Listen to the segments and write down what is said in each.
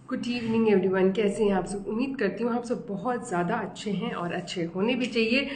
Good evening everyone. कैसे हैं आप सब? उम्मीद करती हूँ आप सब बहुत ज़्यादा अच्छे हैं और अच्छे होने भी चाहिए।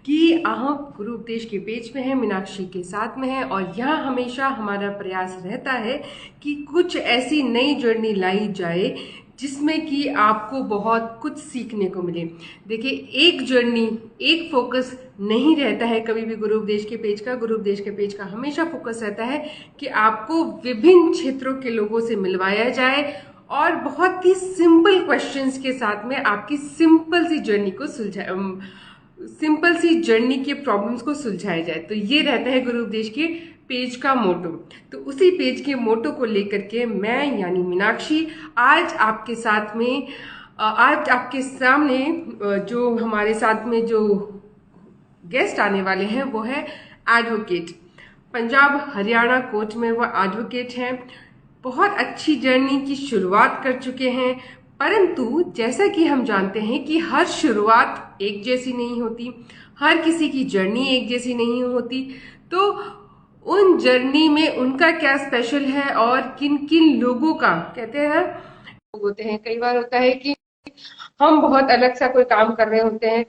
कि आप गुरु उपदेश के पेज में हैं, मीनाक्षी के साथ में हैं, और यहाँ हमेशा हमारा प्रयास रहता है कि कुछ ऐसी नई जर्नी लाई जाए जिसमें कि आपको बहुत कुछ सीखने को मिले। देखिए, एक जर्नी, एक फोकस नहीं रहता है कभी भी गुरु उपदेश के पेज का। गुरु उपदेश के पेज का हमेशा फोकस रहता है कि आपको विभिन्न क्षेत्रों के लोगों से मिलवाया जाए और बहुत ही सिंपल क्वेश्चंस के साथ में आपकी सिंपल सी जर्नी को सिंपल सी जर्नी के प्रॉब्लम्स को सुलझाया जाए। तो ये रहता है गुरु उपदेश के पेज का मोटो। तो उसी पेज के मोटो को लेकर के मैं यानी मीनाक्षी आज आपके साथ में आज आपके सामने जो हमारे साथ में जो गेस्ट आने वाले हैं वो है एडवोकेट। पंजाब हरियाणा कोर्ट में वो एडवोकेट हैं। बहुत अच्छी जर्नी की शुरुआत कर चुके हैं, परंतु जैसा कि हम जानते हैं कि हर शुरुआत एक जैसी नहीं होती, हर किसी की जर्नी एक जैसी नहीं होती। तो उन जर्नी में उनका क्या स्पेशल है और किन किन लोगों का, कहते हैं लोग होते हैं, कई बार होता है कि हम बहुत अलग सा कोई काम कर रहे होते हैं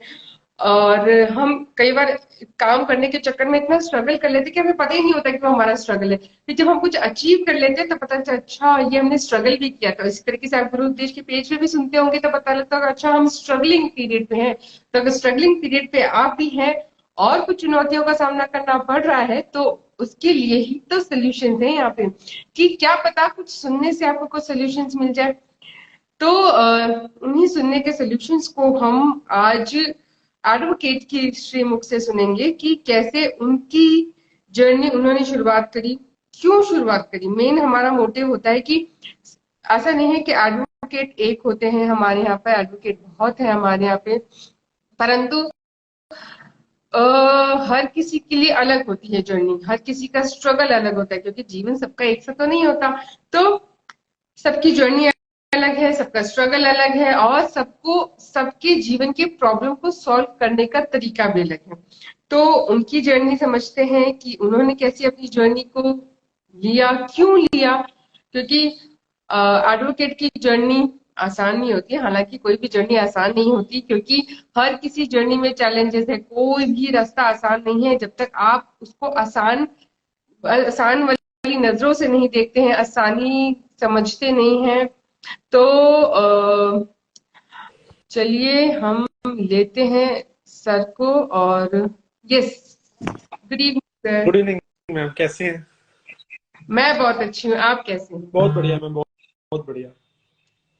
और हम कई बार काम करने के चक्कर में इतना स्ट्रगल कर लेते हैं कि हमें पता ही नहीं होता कि वो हमारा स्ट्रगल है। फिर जब हम कुछ अचीव कर लेते हैं तो पता चलता है अच्छा ये हमने स्ट्रगल भी किया था। इसी तरीके से आप गुरु उपदेश के पेज पे भी सुनते होंगे तो पता लगता होगा अच्छा हम स्ट्रगलिंग पीरियड पे हैं। तो अगर स्ट्रगलिंग पीरियड पे आप भी हैं और कुछ चुनौतियों का सामना करना पड़ रहा है तो उसके लिए ही तो सोल्यूशन है यहाँ पे, कि क्या पता कुछ सुनने से आपको कुछ सोल्यूशन मिल जाए। तो उन्हीं सुनने के सॉल्यूशंस को हम आज एडवोकेट की श्रीमुख से सुनेंगे कि कैसे उनकी जर्नी उन्होंने शुरुआत करी, क्यों शुरुआत करी। मेन हमारा मोटिव होता है कि ऐसा नहीं है कि एडवोकेट एक होते हैं, हमारे यहाँ पे एडवोकेट बहुत है हमारे यहाँ पे, परंतु हर किसी के लिए अलग होती है जर्नी, हर किसी का स्ट्रगल अलग होता है क्योंकि जीवन सबका एक सा तो नहीं होता। तो सबकी जर्नी अलग है, सबका स्ट्रगल अलग है और सबको सबके जीवन के प्रॉब्लम को सॉल्व करने का तरीका भी अलग है। तो उनकी जर्नी समझते हैं कि उन्होंने कैसे अपनी जर्नी को लिया, क्यों लिया। क्योंकि एडवोकेट की जर्नी आसान नहीं होती, हालांकि कोई भी जर्नी आसान नहीं होती क्योंकि हर किसी जर्नी में चैलेंजेस है। कोई भी रास्ता आसान नहीं है जब तक आप उसको आसान आसान वाली नजरों से नहीं देखते हैं, आसानी समझते नहीं हैं। तो चलिए हम लेते हैं सर को। और yes, good evening sir. Good evening ma'am, कैसे हैं? मैं बहुत अच्छी हूँ, आप कैसे हैं? बहुत बढ़िया मैम, बहुत बहुत बढ़िया।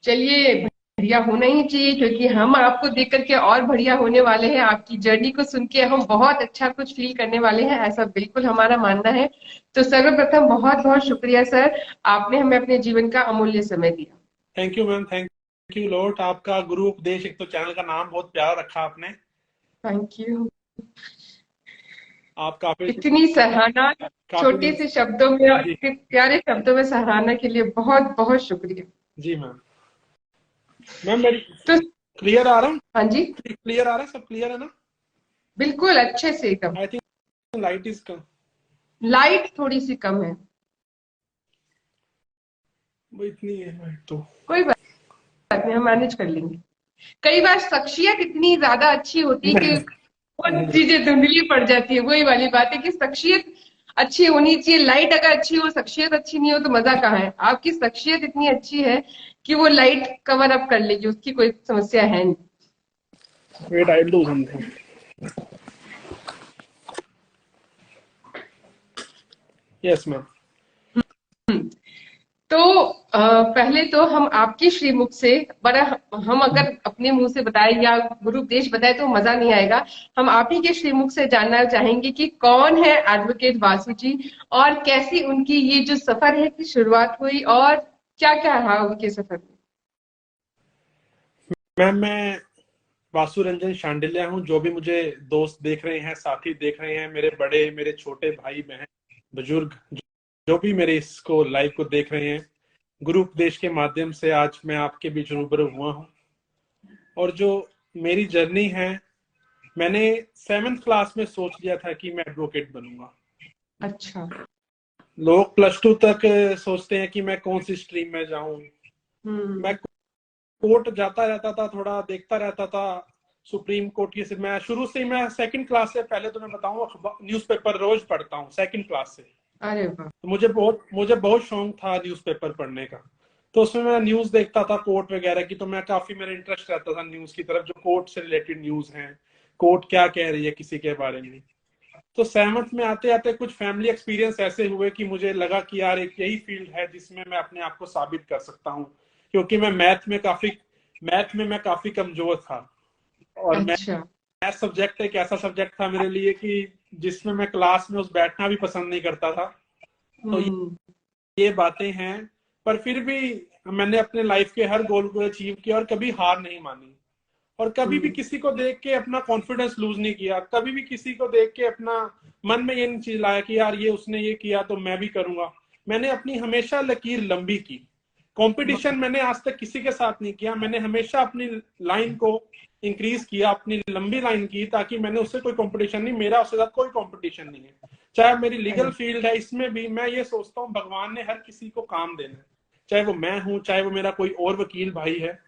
चलिए, बढ़िया होना ही चाहिए क्योंकि हम आपको देख करके और बढ़िया होने वाले हैं। आपकी जर्नी को सुन के हम बहुत अच्छा कुछ फील करने वाले हैं, ऐसा बिल्कुल हमारा मानना है। तो सर्वप्रथम बहुत बहुत शुक्रिया सर, आपने हमें अपने जीवन का अमूल्य समय दिया। Thank you ma'am, thank you lot. आपका गुरु उपदेश, एक तो चैनल का नाम बहुत प्यारा रखा आपने। Thank you. आप काफी इतनी सराहना, छोटे काफी से शब्दों में और जी इतने प्यारे शब्दों में सराहना के लिए बहुत बहुत शुक्रिया। जी मैम। मैम मेरी तो क्लियर आ रहा हूँ? हाँ जी, क्लियर आ रहा है? सब क्लियर है ना? बिल्कुल अच्छे से एकदम। I think light is come. Light थोड़ी सी कम है। वो इतनी है लाइट तो। कोई बात नहीं, हम मैनेज कर लेंगे। कई बार शख्सियत इतनी ज्यादा अच्छी होती है कि बहुत चीजें धुंधली पड़ जाती है। वही वाली बात है कि शख्सियत अच्छी होनी चाहिए। लाइट अगर अच्छी हो, शख्सियत अच्छी नहीं हो तो मजा कहाँ है। आपकी शख्सियत इतनी अच्छी है कि वो लाइट कवर अप कर लेगी, उसकी कोई समस्या है नहीं। Wait, I will do something. Yes ma'am. तो पहले तो हम आपकी श्रीमुख से बड़ा, हम अगर अपने मुंह से बताए या गुरु उपदेश बताए तो मजा नहीं आएगा। हम आप ही के श्रीमुख से जानना चाहेंगे कि कौन है एडवोकेट वासु जी और कैसी उनकी ये जो सफर है की शुरुआत हुई और क्या क्या रहा उनके सफर में। मैम मैं वासु रंजन शांडिल्या हूँ। जो भी मुझे दोस्त देख रहे हैं, साथी देख रहे हैं, मेरे बड़े मेरे छोटे भाई बहन बुजुर्ग, जो भी मेरे इसको लाइव को देख रहे हैं, गुरु उपदेश के माध्यम से आज मैं आपके बीच रूबरू हुआ हूँ। और जो मेरी जर्नी है, मैंने 7th क्लास में सोच लिया था कि मैं एडवोकेट बनूंगा। अच्छा। लोग +2 तक सोचते हैं कि मैं कौन सी स्ट्रीम में जाऊं। हम्म। मैं कोर्ट जाता रहता था, थोड़ा देखता रहता था सुप्रीम कोर्ट की। मैं शुरू से ही, मैं सेकंड क्लास से, पहले तो मैं बताऊं, न्यूज़पेपर रोज पढ़ता हूँ सेकंड क्लास से। अरे वाह। तो मुझे बहुत शौक था न्यूज़पेपर पढ़ने का। तो उसमें मैं न्यूज़ देखता था कोर्ट वगैरह की, तो मैं काफी, मेरा इंटरेस्ट रहता था न्यूज़ की तरफ, जो कोर्ट से रिलेटेड न्यूज़ हैं, कोर्ट क्या कह रही है किसी के बारे में। तो सेवन्थ में आते आते कुछ फैमिली एक्सपीरियंस ऐसे हुए कि मुझे लगा कि यार एक यही फील्ड है जिसमें मैं अपने आप को साबित कर सकता हूँ, क्योंकि मैं काफी कमजोर था। और अच्छा। मैथ सब्जेक्ट एक ऐसा सब्जेक्ट था मेरे लिए कि जिसमें मैं क्लास में उस बैठना भी पसंद नहीं करता था। तो हम्म। ये बातें हैं, पर फिर भी मैंने अपने लाइफ के हर गोल को अचीव किया और कभी हार नहीं मानी। और कभी भी हम्म। किसी को देख के अपना कॉन्फिडेंस लूज नहीं किया, कभी भी किसी को देख के अपना मन में ये नहीं चीज लाया कि यार ये उसने ये किया तो मैं भी करूंगा। मैंने अपनी हमेशा लकीर लंबी की। कंपटीशन मैंने आज तक किसी के साथ नहीं किया, मैंने हमेशा अपनी लाइन को इंक्रीज किया, अपनी लंबी लाइन की, ताकि मैंने उससे कोई कंपटीशन नहीं, मेरा उसके साथ कोई कंपटीशन नहीं है। चाहे मेरी लीगल अरे। फील्ड है, इसमें भी मैं ये सोचता हूँ भगवान ने हर किसी को काम देना है, चाहे वो मैं हूं, चाहे वो मेरा कोई और वकील भाई है,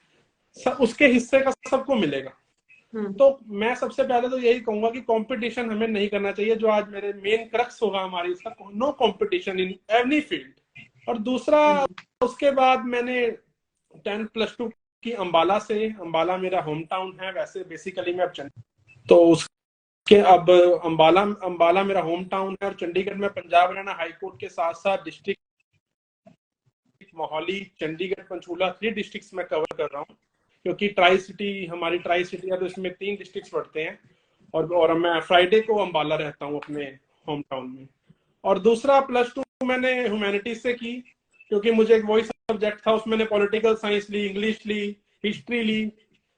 सब उसके हिस्से का सबको मिलेगा। हम्म। तो मैं सबसे पहले तो यही कहूंगा कि कंपटीशन हमें नहीं करना चाहिए, जो आज मेरे मेन क्रक्स होगा हमारी इसका, no competition in any field. और दूसरा, हम्म। उसके बाद मैंने 10+2 की अम्बाला से, अम्बाला मेरा होम टाउन है, वैसे बेसिकली मैं अब तो उसके अब अम्बाला अम्बाला मेरा होम टाउन है, और चंडीगढ़ में पंजाब हरियाणा हाई कोर्ट के साथ साथ डिस्ट्रिक्ट मोहाली, चंडीगढ़, पंचकूला, 3 डिस्ट्रिक्ट्स में कवर कर रहा हूँ, क्योंकि हमारी ट्राई सिटी है, तो इसमें 3 डिस्ट्रिक्ट्स पड़ते हैं। और मैं फ्राइडे को अम्बाला रहता हूँ अपने होम टाउन में। और दूसरा, +2 मैंने ह्यूमैनिटीज से की, क्योंकि मुझे एक वही सब्जेक्ट था, उसमें मैंने पॉलिटिकल साइंस ली, इंग्लिश ली, हिस्ट्री ली।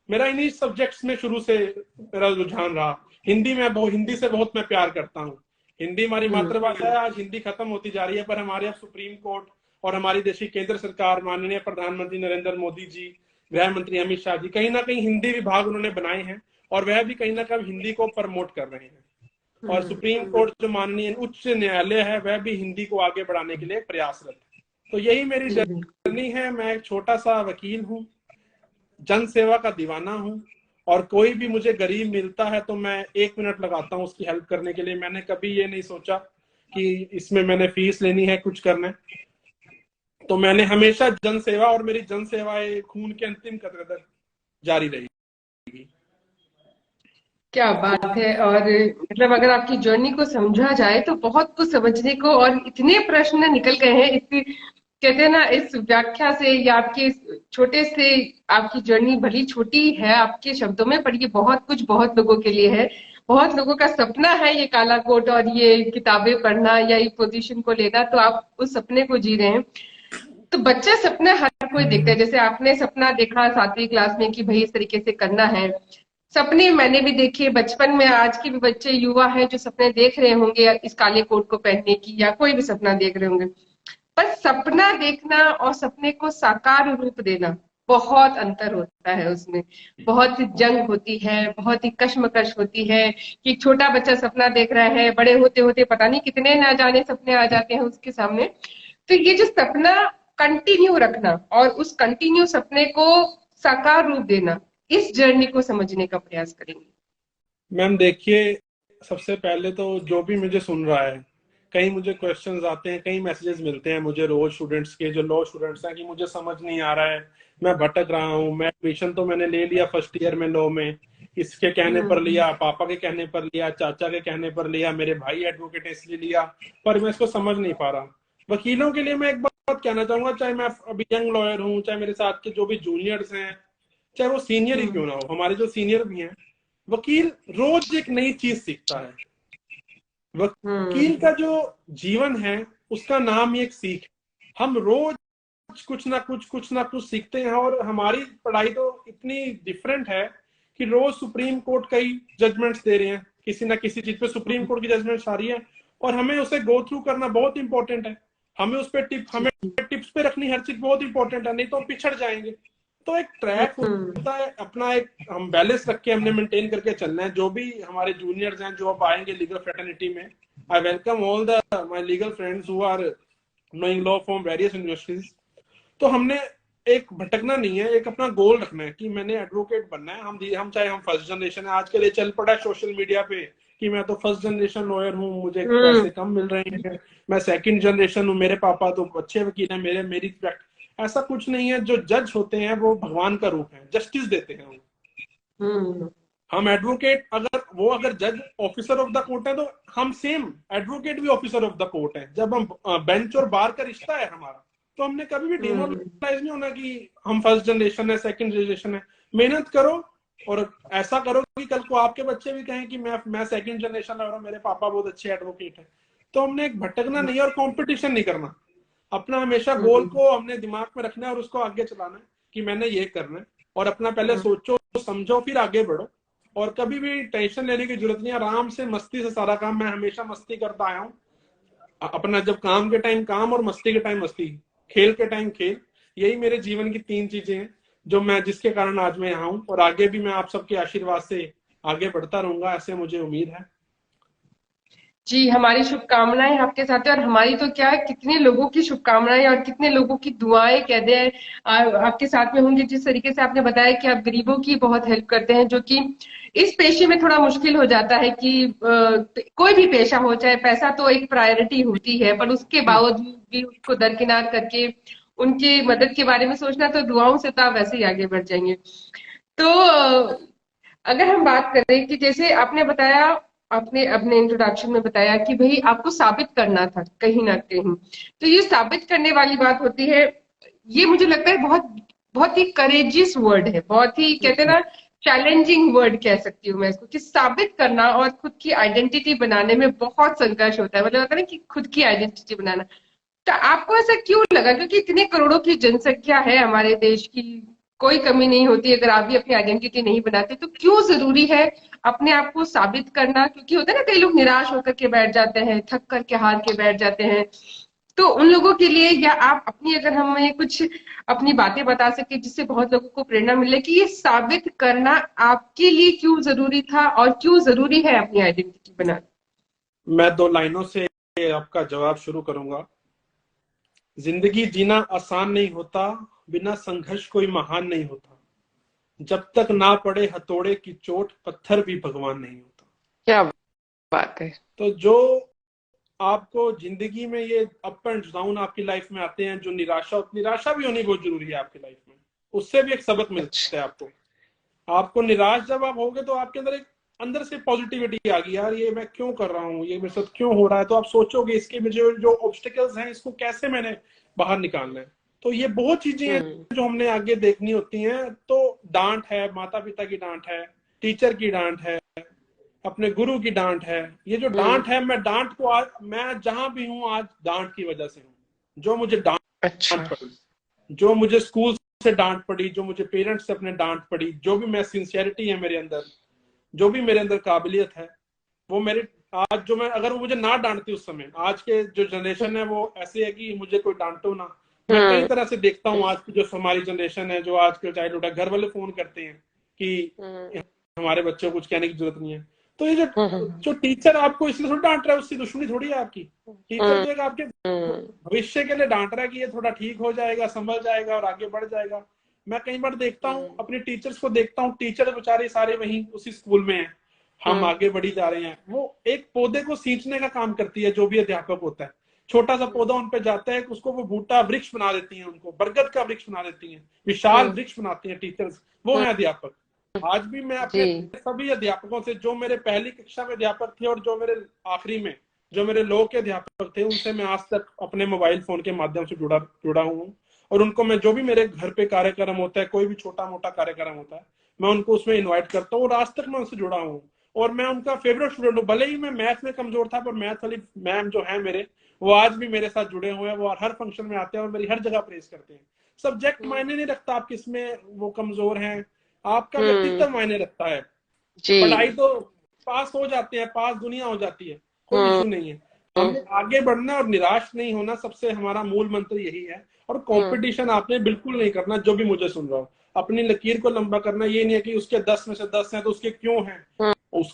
मेरा इन्हीं सब्जेक्ट्स में शुरू से मेरा रुझान रहा। हिंदी से बहुत मैं प्यार करता हूँ। हिंदी हमारी हम्म। मातृभाषा है, आज हिंदी खत्म होती जा रही है, पर हमारे अब सुप्रीम कोर्ट और हमारी देश की केंद्र सरकार, माननीय प्रधानमंत्री नरेंद्र मोदी जी, गृह मंत्री अमित शाह जी, कहीं ना कहीं हिंदी विभाग उन्होंने बनाए हैं, और वह भी कहीं ना कहीं हिंदी को प्रमोट कर रहे हैं। और हम्म। सुप्रीम कोर्ट जो माननीय उच्च न्यायालय है, वह भी हिंदी को आगे बढ़ाने के लिए प्रयासरत है। तो यही मेरी जी बिल्कुल। जर्नी है। मैं एक छोटा सा वकील हूँ, जन सेवा का दीवाना हूँ, और कोई भी मुझे गरीब मिलता है तो मैं 1 मिनट लगाता हूँ उसकी हेल्प करने के लिए। मैंने कभी ये नहीं सोचा कि इसमें मैंने फीस लेनी है, कुछ करना है। तो मैंने हमेशा जन सेवा, और मेरी जन सेवाएं खून के अंतिम कतरे तक जारी रहेगी। क्या बात है। और मतलब अगर आपकी जर्नी को समझा जाए तो बहुत कुछ समझने को, और इतने प्रश्न निकल गए हैं इस, कहते हैं ना, इस व्याख्या से या आपके इस छोटे से, आपकी जर्नी भली छोटी है आपके शब्दों में, पर ये बहुत कुछ बहुत लोगों के लिए है। बहुत लोगों का सपना है ये काला कोट और ये किताबें पढ़ना या ये पोजीशन को लेना, तो आप उस सपने को जी रहे हैं। तो बच्चा सपना हर कोई देखता है, जैसे आपने सपना देखा 7वीं क्लास में कि भाई इस तरीके से करना है। सपने मैंने भी देखे बचपन में, आज के भी बच्चे युवा हैं जो सपने देख रहे होंगे इस काले कोट को पहनने की, या कोई भी सपना देख रहे होंगे। पर सपना देखना और सपने को साकार रूप देना, बहुत अंतर होता है उसमें। बहुत जंग होती है, बहुत ही कश्मकश होती है कि एक छोटा बच्चा सपना देख रहा है, बड़े होते होते पता नहीं कितने ना जाने सपने आ जाते हैं उसके सामने। तो ये जो सपना कंटिन्यू रखना और उस कंटिन्यू सपने को साकार रूप देना, इस जर्नी को समझने का प्रयास करेंगे। मैम देखिए, सबसे पहले तो जो भी मुझे सुन रहा है, कई मुझे क्वेश्चंस आते हैं, कई मैसेजेस मिलते हैं मुझे रोज स्टूडेंट्स के, जो लॉ स्टूडेंट्स हैं, कि मुझे समझ नहीं आ रहा है, मैं भटक रहा हूँ। मैं एडमिशन तो मैंने ले लिया फर्स्ट ईयर में लॉ में, इसके कहने पर लिया, पापा के कहने पर लिया, चाचा के कहने पर लिया, मेरे भाई एडवोकेट है इसलिए लिया, पर मैं इसको समझ नहीं पा रहा। वकीलों के लिए मैं एक बात कहना चाहूंगा, चाहे मैं अभी यंग लॉयर हूँ, चाहे मेरे साथ के जो भी जूनियर्स हैं, चाहे वो सीनियर ही क्यों ना हो, हमारे जो सीनियर भी हैं, वकील रोज एक नई चीज सीखता है। वकील का जो जीवन है, उसका नाम ही एक सीख है। हम रोज कुछ ना कुछ सीखते हैं, और हमारी पढ़ाई तो इतनी डिफरेंट है कि रोज सुप्रीम कोर्ट कई जजमेंट्स दे रहे हैं, किसी ना किसी चीज पे सुप्रीम कोर्ट की जजमेंट्स आ रही है, और हमें उसे गो थ्रू करना बहुत इंपॉर्टेंट है। हमें टिप्स पे रखनी हर चीज बहुत इंपॉर्टेंट है, नहीं तो हम पिछड़ जाएंगे। तो एक ट्रैक होता है अपना, एक हम बैलेंस रख के हमने मेंटेन करके चलना है। जो भी हमारे जूनियर्स हैं जो अब आएंगे लीगल फ्रेटर्निटी में, I welcome all the my legal friends who are knowing law from various universities। तो हमने एक भटकना नहीं है, एक अपना गोल रखना है कि मैंने एडवोकेट बनना है। हम चाहे हम फर्स्ट जनरेशन है, आज के लिए चल पड़ा है सोशल मीडिया पे कि मैं तो फर्स्ट जनरेशन लॉयर हूँ, मुझे पैसे कम मिल रहे हैं, मैं सेकंड जनरेशन हूँ, मेरे पापा तो अच्छे वकील हैं, मेरी ऐसा कुछ नहीं है। जो जज होते हैं वो भगवान का रूप है, जस्टिस देते हैं वो। हम एडवोकेट, अगर जज ऑफिसर ऑफ द कोर्ट है तो हम सेम एडवोकेट भी ऑफिसर ऑफ द कोर्ट है। जब हम बेंच और बार का रिश्ता है हमारा, तो हमने कभी भी डिमोरलाइज नहीं होना कि हम फर्स्ट जनरेशन है, सेकंड जनरेशन है। मेहनत करो और ऐसा करो कि कल को आपके बच्चे भी कहें कि मैं सेकंड जनरेशन लग रहा हूँ, मेरे पापा बहुत अच्छे एडवोकेट है। तो हमने एक भटकना नहीं है और कंपटीशन नहीं करना। अपना हमेशा गोल को हमने दिमाग में रखना है और उसको आगे चलाना है कि मैंने ये करना है। और अपना पहले सोचो समझो फिर आगे बढ़ो। और कभी भी टेंशन लेने की जरूरत नहीं है, आराम से मस्ती से सारा काम। मैं हमेशा मस्ती करता आया हूँ अपना, जब काम के टाइम काम और मस्ती के टाइम मस्ती, खेल के टाइम खेल। यही मेरे जीवन की 3 चीजें हैं जो मैं, जिसके कारण आज मैं यहाँ हूँ और आगे भी मैं आप सबके आशीर्वाद से आगे बढ़ता रहूंगा, ऐसे मुझे उम्मीद है। जी, हमारी शुभकामनाएं आपके साथ है। और हमारी तो क्या है, कितने लोगों की शुभकामनाएं और कितने लोगों की दुआएं कह दें आपके साथ में होंगी। जिस तरीके से आपने बताया कि आप गरीबों की बहुत हेल्प करते हैं, जो कि इस पेशे में थोड़ा मुश्किल हो जाता है कि कोई भी पेशा हो, चाहे पैसा तो एक प्रायोरिटी होती है, पर उसके बावजूद भी उसको दरकिनार करके उनकी मदद के बारे में सोचना, तो दुआओं से तो आप वैसे ही आगे बढ़ जाएंगे। तो अगर हम बात करें कि जैसे आपने बताया, आपने अपने इंट्रोडक्शन में बताया कि भाई आपको साबित करना था कहीं ना कहीं, तो ये साबित करने वाली बात होती है। ये मुझे लगता है बहुत बहुत ही करेजियस वर्ड है, बहुत ही कहते हैं ना, चैलेंजिंग वर्ड कह सकती हूँ मैं इसको, कि साबित करना और खुद की आइडेंटिटी बनाने में बहुत संघर्ष होता है। मतलब होता है ना कि खुद की आइडेंटिटी बनाना। तो आपको ऐसा क्यों लगा, क्योंकि इतने करोड़ों की जनसंख्या है हमारे देश की, कोई कमी नहीं होती अगर आप भी अपनी आइडेंटिटी नहीं बनाते, तो क्यों जरूरी है अपने आप को साबित करना? क्योंकि होता है ना, कई लोग निराश होकर के बैठ जाते हैं, थक करके हार के बैठ जाते हैं। तो उन लोगों के लिए, या आप अपनी, अगर हमें कुछ अपनी बातें बता सके जिससे बहुत लोगों को प्रेरणा मिले कि ये साबित करना आपके लिए क्यों जरूरी था और क्यों जरूरी है अपनी आइडेंटिटी बनाना। मैं 2 लाइनों से आपका जवाब शुरू करूंगा। जिंदगी जीना आसान नहीं होता, बिना संघर्ष कोई महान नहीं होता। जब तक ना पड़े हथौड़े की चोट, पत्थर भी भगवान नहीं होता। क्या बात है। तो जो आपको जिंदगी में ये अप एंड डाउन आपकी लाइफ में आते हैं, जो निराशा भी होनी बहुत जरूरी है आपकी लाइफ में। उससे भी एक सबक मिलता है आपको। आपको निराश जब आप होगे तो आपके अंदर एक अंदर से पॉजिटिविटी आ गई, यार ये मैं क्यों कर रहा हूँ, ये मेरे साथ क्यों हो रहा है। तो आप सोचोगे इसके में जो ऑब्स्टिकल्स हैं इसको कैसे मैंने बाहर निकालना है। तो ये बहुत चीजें हैं जो हमने आगे देखनी होती हैं। तो डांट है, माता पिता की डांट है, टीचर की डांट है, अपने गुरु की डांट है। ये जो डांट है, मैं डांट को आज, मैं जहां भी हूँ आज डांट की वजह से हूँ। जो मुझे डांट पड़ी, जो मुझे स्कूल से डांट पड़ी, जो मुझे पेरेंट्स से अपने डांट पड़ी, जो भी मैं सिंसियरिटी है मेरे अंदर, जो भी मेरे अंदर काबिलियत है, वो मेरे आज जो मैं, अगर वो मुझे ना डांटती उस समय, आज के जो जनरेशन है वो ऐसे है कि मुझे कोई डांटो ना। मैं कई तरह से देखता हूँ आज की जो हमारी जनरेशन है, जो आज के चाइल्डहुड है, घर वाले फोन करते हैं कि हमारे बच्चों को कुछ कहने की जरूरत नहीं है। तो ये जो टीचर आपको इसलिए थोड़ी डांट रहा है, उससे दुश्मनी थोड़ी है आपकी। टीचर तो एक आपके भविष्य के लिए डांट रहा है कि ये थोड़ा ठीक हो जाएगा, संभल जाएगा और आगे बढ़ जाएगा। मैं कई बार देखता हूँ, अपने टीचर्स को देखता हूँ, टीचर बेचारे सारे वहीं उसी स्कूल में हैं, हम आगे बढ़ी जा रहे हैं। वो एक पौधे को सींचने का काम करती है जो भी अध्यापक होता है। छोटा सा पौधा उन पे जाता है, उसको वो बूटा वृक्ष बना देती हैं, उनको बरगद का वृक्ष बना देती हैं, विशाल वृक्ष बनाती हैं टीचर्स, वो है अध्यापक। आज भी मैं अपने सभी अध्यापकों से, जो मेरे पहली कक्षा में अध्यापक थे और जो मेरे आखिरी में जो मेरे लॉ के अध्यापक थे, उनसे मैं आज तक अपने मोबाइल फोन के माध्यम से जुड़ा हूँ। और उनको मैं, जो भी मेरे घर पे कार्यक्रम होता है, कोई भी छोटा मोटा कार्यक्रम होता है, मैं उनको उसमें इन्वाइट करता हूँ और आज तक मैं उनसे जुड़ा हूँ। और मैं उनका फेवरेट स्टूडेंट हूँ। भले ही मैं मैथ में कमजोर था, पर मैथ वाली मैम जो है मेरे, वो आज भी मेरे साथ जुड़े हुए हैं। वो हर फंक्शन में आते हैं और मेरी हर जगह प्रेस करते हैं। सब्जेक्ट मायने नहीं रखता आप किसमें वो कमजोर हैं, आपका व्यक्तित्व मायने रखता है। पढ़ाई तो पास हो जाते हैं, पास दुनिया हो जाती है, कोई इशू नहीं है। हमें आगे बढ़ना और निराश नहीं होना, सबसे हमारा मूल मंत्र यही है। और कंपटीशन आपने बिल्कुल नहीं करना। जो भी मुझे सुन रहा हो, अपनी लकीर को लंबा करना। ये नहीं है कि उसके 10 में से 10 हैं तो उसके क्यों हैं,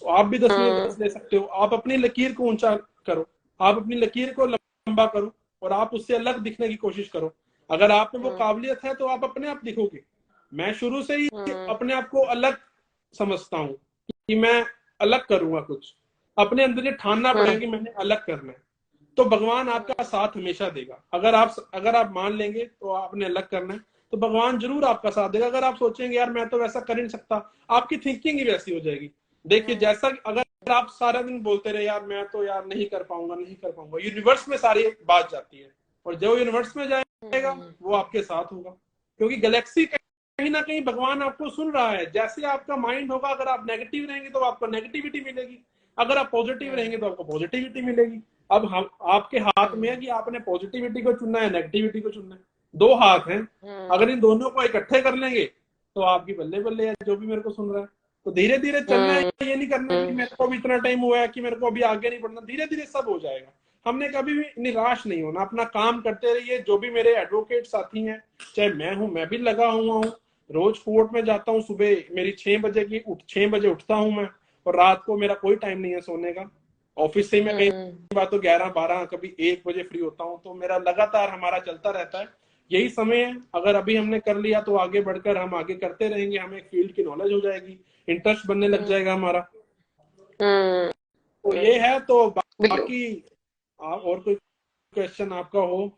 आप भी 10 में से 10 ले सकते हो। आप अपनी लकीर को ऊंचा करो, आप अपनी लकीर को लंबा करो और आप उससे अलग दिखने की कोशिश करो। अगर आप में वो काबिलियत है तो आप अपने आप दिखोगे। मैं शुरू से ही अपने आप को अलग समझता हूँ कि मैं अलग करूंगा कुछ, अपने अंदर ये ठानना पड़ेगा कि मैंने अलग करना है, तो भगवान आपका साथ हमेशा देगा। अगर आप मान लेंगे तो आपने अलग करना है तो भगवान जरूर आपका साथ देगा। अगर आप सोचेंगे यार मैं तो वैसा कर ही नहीं सकता, आपकी थिंकिंग ही वैसी हो जाएगी। देखिए जैसा अगर आप सारा दिन बोलते रहे यार मैं तो यार नहीं कर पाऊंगा नहीं कर पाऊंगा, यूनिवर्स में सारी बात जाती है, और जो यूनिवर्स में जाएगा वो आपके साथ होगा, क्योंकि गैलेक्सी कहीं ना कहीं भगवान आपको सुन रहा है। जैसे आपका माइंड होगा, अगर आप नेगेटिव रहेंगे तो आपको नेगेटिविटी मिलेगी, अगर आप पॉजिटिव रहेंगे तो आपको पॉजिटिविटी मिलेगी। अब हम आपके हाथ में है कि आपने पॉजिटिविटी को चुनना है नेगेटिविटी को चुनना है, दो हाथ हैं। अगर इन दोनों को इकट्ठे कर लेंगे तो आपकी बल्ले बल्ले है, जो भी मेरे को सुन रहा है। तो धीरे धीरे चलना है, ये नहीं करना कि मेरे को अभी इतना टाइम हुआ है कि मेरे को अभी आगे नहीं बढ़ना, धीरे धीरे सब हो जाएगा। हमने कभी भी निराश नहीं होना, अपना काम करते रहिए। जो भी मेरे एडवोकेट साथी हैं, चाहे मैं हूं, मैं भी लगा हुआ हूँ, रोज कोर्ट में जाता हूँ। सुबह मेरी 6 बजे उठता हूँ मैं, और रात को मेरा कोई टाइम नहीं है सोने का। ऑफिस से ही मैं कई बार तो 11-12 कभी 1 बजे फ्री होता हूँ, तो मेरा लगातार हमारा चलता रहता है। यही समय है, अगर अभी हमने कर लिया तो आगे बढ़कर हम आगे करते रहेंगे, हमें एक फील्ड की नॉलेज हो जाएगी, इंटरेस्ट बनने लग जाएगा हमारा। तो ये है। तो बाकी और कोई क्वेश्चन आपका हो?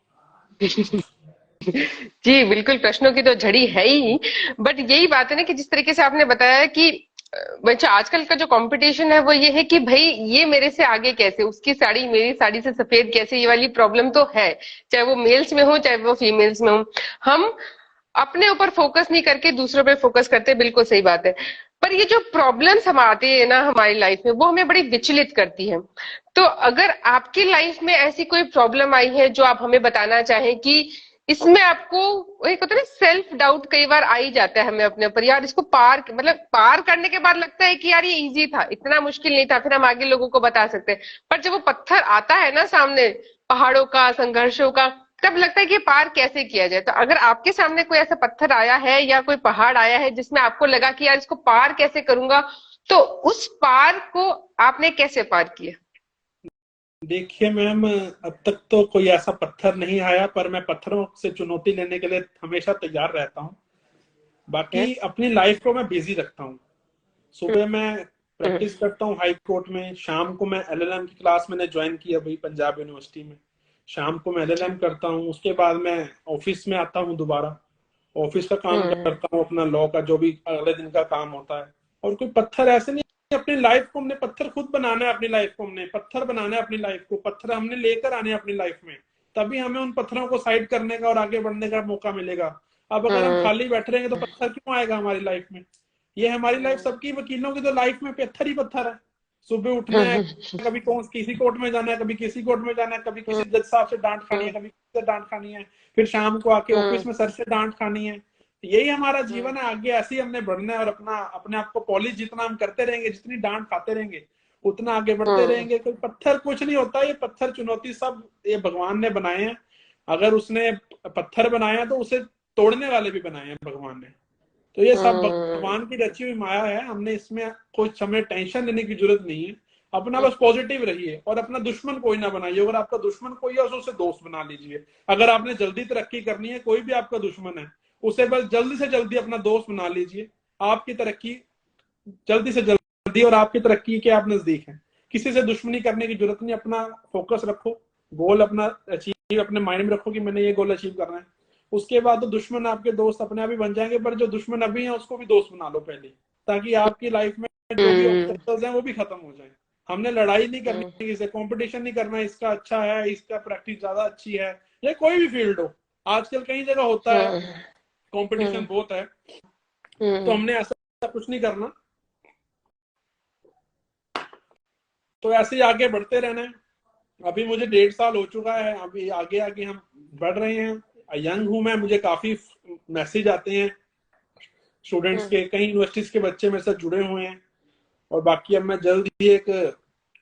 जी बिल्कुल, प्रश्नों की तो झड़ी है ही। बट यही बात है ना कि जिस तरीके से आपने बताया कि बच्चा आजकल का जो कंपटीशन है वो ये है कि भाई ये मेरे से आगे कैसे, उसकी साड़ी मेरी साड़ी से सफेद कैसे, ये वाली प्रॉब्लम तो है, चाहे वो मेल्स में हो चाहे वो फीमेल्स में हो। हम अपने ऊपर फोकस नहीं करके दूसरों पे फोकस करते, बिल्कुल सही बात है। पर ये जो प्रॉब्लम्स हम आती है ना हमारी लाइफ में, वो हमें बड़ी विचलित करती है। तो अगर आपकी लाइफ में ऐसी कोई प्रॉब्लम आई है जो आप हमें बताना चाहें कि इसमें आपको, एक होता है ना सेल्फ डाउट, कई बार आ ही जाता है हमें अपने ऊपर, यार इसको पार करने के बाद लगता है कि यार ये इजी था, इतना मुश्किल नहीं था, फिर हम आगे लोगों को बता सकते हैं। पर जब वो पत्थर आता है ना सामने, पहाड़ों का, संघर्षों का, तब लगता है कि ये पार कैसे किया जाए। तो अगर आपके सामने कोई ऐसा पत्थर आया है या कोई पहाड़ आया है जिसमें आपको लगा कि यार इसको पार कैसे करूंगा, तो उस पार को आपने कैसे पार किया? देखिए मैम, अब तक तो कोई ऐसा पत्थर नहीं आया, पर मैं पत्थरों से चुनौती लेने के लिए हमेशा तैयार रहता हूँ। बाकी अपनी लाइफ को मैं बिजी रखता हूँ। सुबह मैं प्रैक्टिस करता हूँ हाई कोर्ट में, शाम को मैं एलएलएम की क्लास मैंने ज्वाइन की अभी पंजाब यूनिवर्सिटी में, शाम को मैं एलएलएम करता हूँ। उसके बाद मैं ऑफिस में आता हूँ, दोबारा ऑफिस का काम करता हूँ, अपना लॉ का जो भी अगले दिन का काम होता है। और कोई पत्थर ऐसे नहीं, अपनी लाइफ को हमने पत्थर खुद बनाना है, अपनी लाइफ को हमने पत्थर बनाना है, अपनी लाइफ को पत्थर हमने लेकर आने अपनी लाइफ में, तभी हमें उन पत्थरों को साइड करने का और आगे बढ़ने का मौका मिलेगा। अब अगर हम खाली बैठे रहेंगे तो पत्थर क्यों आएगा हमारी लाइफ में? ये हमारी लाइफ, सबकी वकीलों की तो लाइफ में पत्थर ही पत्थर है। सुबह उठना है, कभी कौन किसी कोर्ट में जाना है, कभी किसी कोर्ट में जाना है, कभी किसी जज साहब से डांट खानी है, कभी किसी से डांट खानी है, फिर शाम को आके ऑफिस में सर से डांट खानी है। यही हमारा जीवन है, आगे ऐसे ही हमने बढ़ना है, और अपने आप को पॉलिश जितना हम करते रहेंगे, जितनी डांट खाते रहेंगे, उतना आगे बढ़ते रहेंगे। कोई पत्थर कुछ नहीं होता, ये पत्थर चुनौती सब ये भगवान ने बनाए हैं। अगर उसने पत्थर बनाया तो उसे तोड़ने वाले भी बनाए हैं भगवान ने। तो ये सब भगवान की रची हुई माया है, हमने इसमें कुछ समय टेंशन लेने की जरूरत नहीं है। अपना बस पॉजिटिव रहिए, और अपना दुश्मन कोई ना बनाइए। अगर आपका दुश्मन कोई है उसे दोस्त बना लीजिए। अगर आपने जल्दी तरक्की करनी है, कोई भी आपका दुश्मन है, उसे बस जल्दी से जल्दी अपना दोस्त बना लीजिए। आपकी तरक्की जल्दी से जल्दी और आपकी तरक्की के आप नजदीक हैं। किसी से दुश्मनी करने की जरूरत नहीं, अपना फोकस रखो, गोल अपना अचीव अपने माइंड में रखो कि मैंने ये गोल अचीव करना है। उसके बाद तो दुश्मन आपके दोस्त अपने आप ही बन जाएंगे, पर जो दुश्मन अभी है उसको भी दोस्त बना लो पहले, ताकि आपकी लाइफ में जो भी ऑब्स्टेकल्स हैं वो भी खत्म हो जाए। हमने लड़ाई नहीं करनी, किसी कंपटीशन नहीं करना, इसका अच्छा है, इसका प्रैक्टिस ज्यादा अच्छी है, या कोई भी फील्ड हो। आजकल कई जगह होता है, कंपटीशन बहुत है, तो हमने ऐसा कुछ नहीं करना। तो ऐसे ही आगे बढ़ते रहना है। अभी मुझे 1.5 साल हो चुका है, अभी आगे आगे हम बढ़ रहे हैं। यंग हूं मैं, मुझे काफी मैसेज आते हैं स्टूडेंट्स के, कई यूनिवर्सिटीज के बच्चे मेरे साथ जुड़े हुए हैं। और बाकी अब मैं जल्द ही एक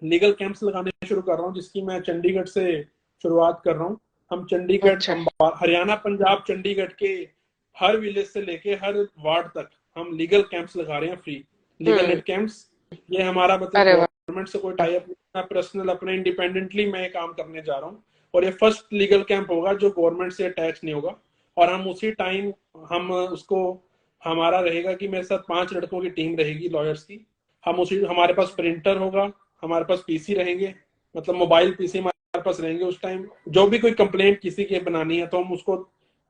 लीगल कैंप्स लगाने शुरू कर रहा हूँ, जिसकी मैं चंडीगढ़ से शुरुआत कर रहा हूँ। हम चंडीगढ़, हरियाणा, पंजाब, चंडीगढ़ के हर विलेज से लेके हर वार्ड तक हम लीगल कैंप्स लगा रहे हैं, फ्री लीगल एड कैंप्स। ये हमारा मतलब गवर्नमेंट से कोई टाई अप नहीं, पर्सनल अपने इंडिपेंडेंटली मैं ये काम करने जा रहा हूँ। और ये फर्स्ट लीगल कैंप होगा जो गवर्नमेंट से अटैच नहीं होगा। और हम उसी टाइम हम उसको, हमारा रहेगा कि मेरे साथ 5 लड़कों की टीम रहेगी लॉयर्स की। हम उसी, हमारे पास प्रिंटर होगा, हमारे पास पीसी रहेंगे, मतलब मोबाइल पीसी हमारे पास रहेंगे उस टाइम। जो भी कोई कंप्लेंट किसी की बनानी है तो हम उसको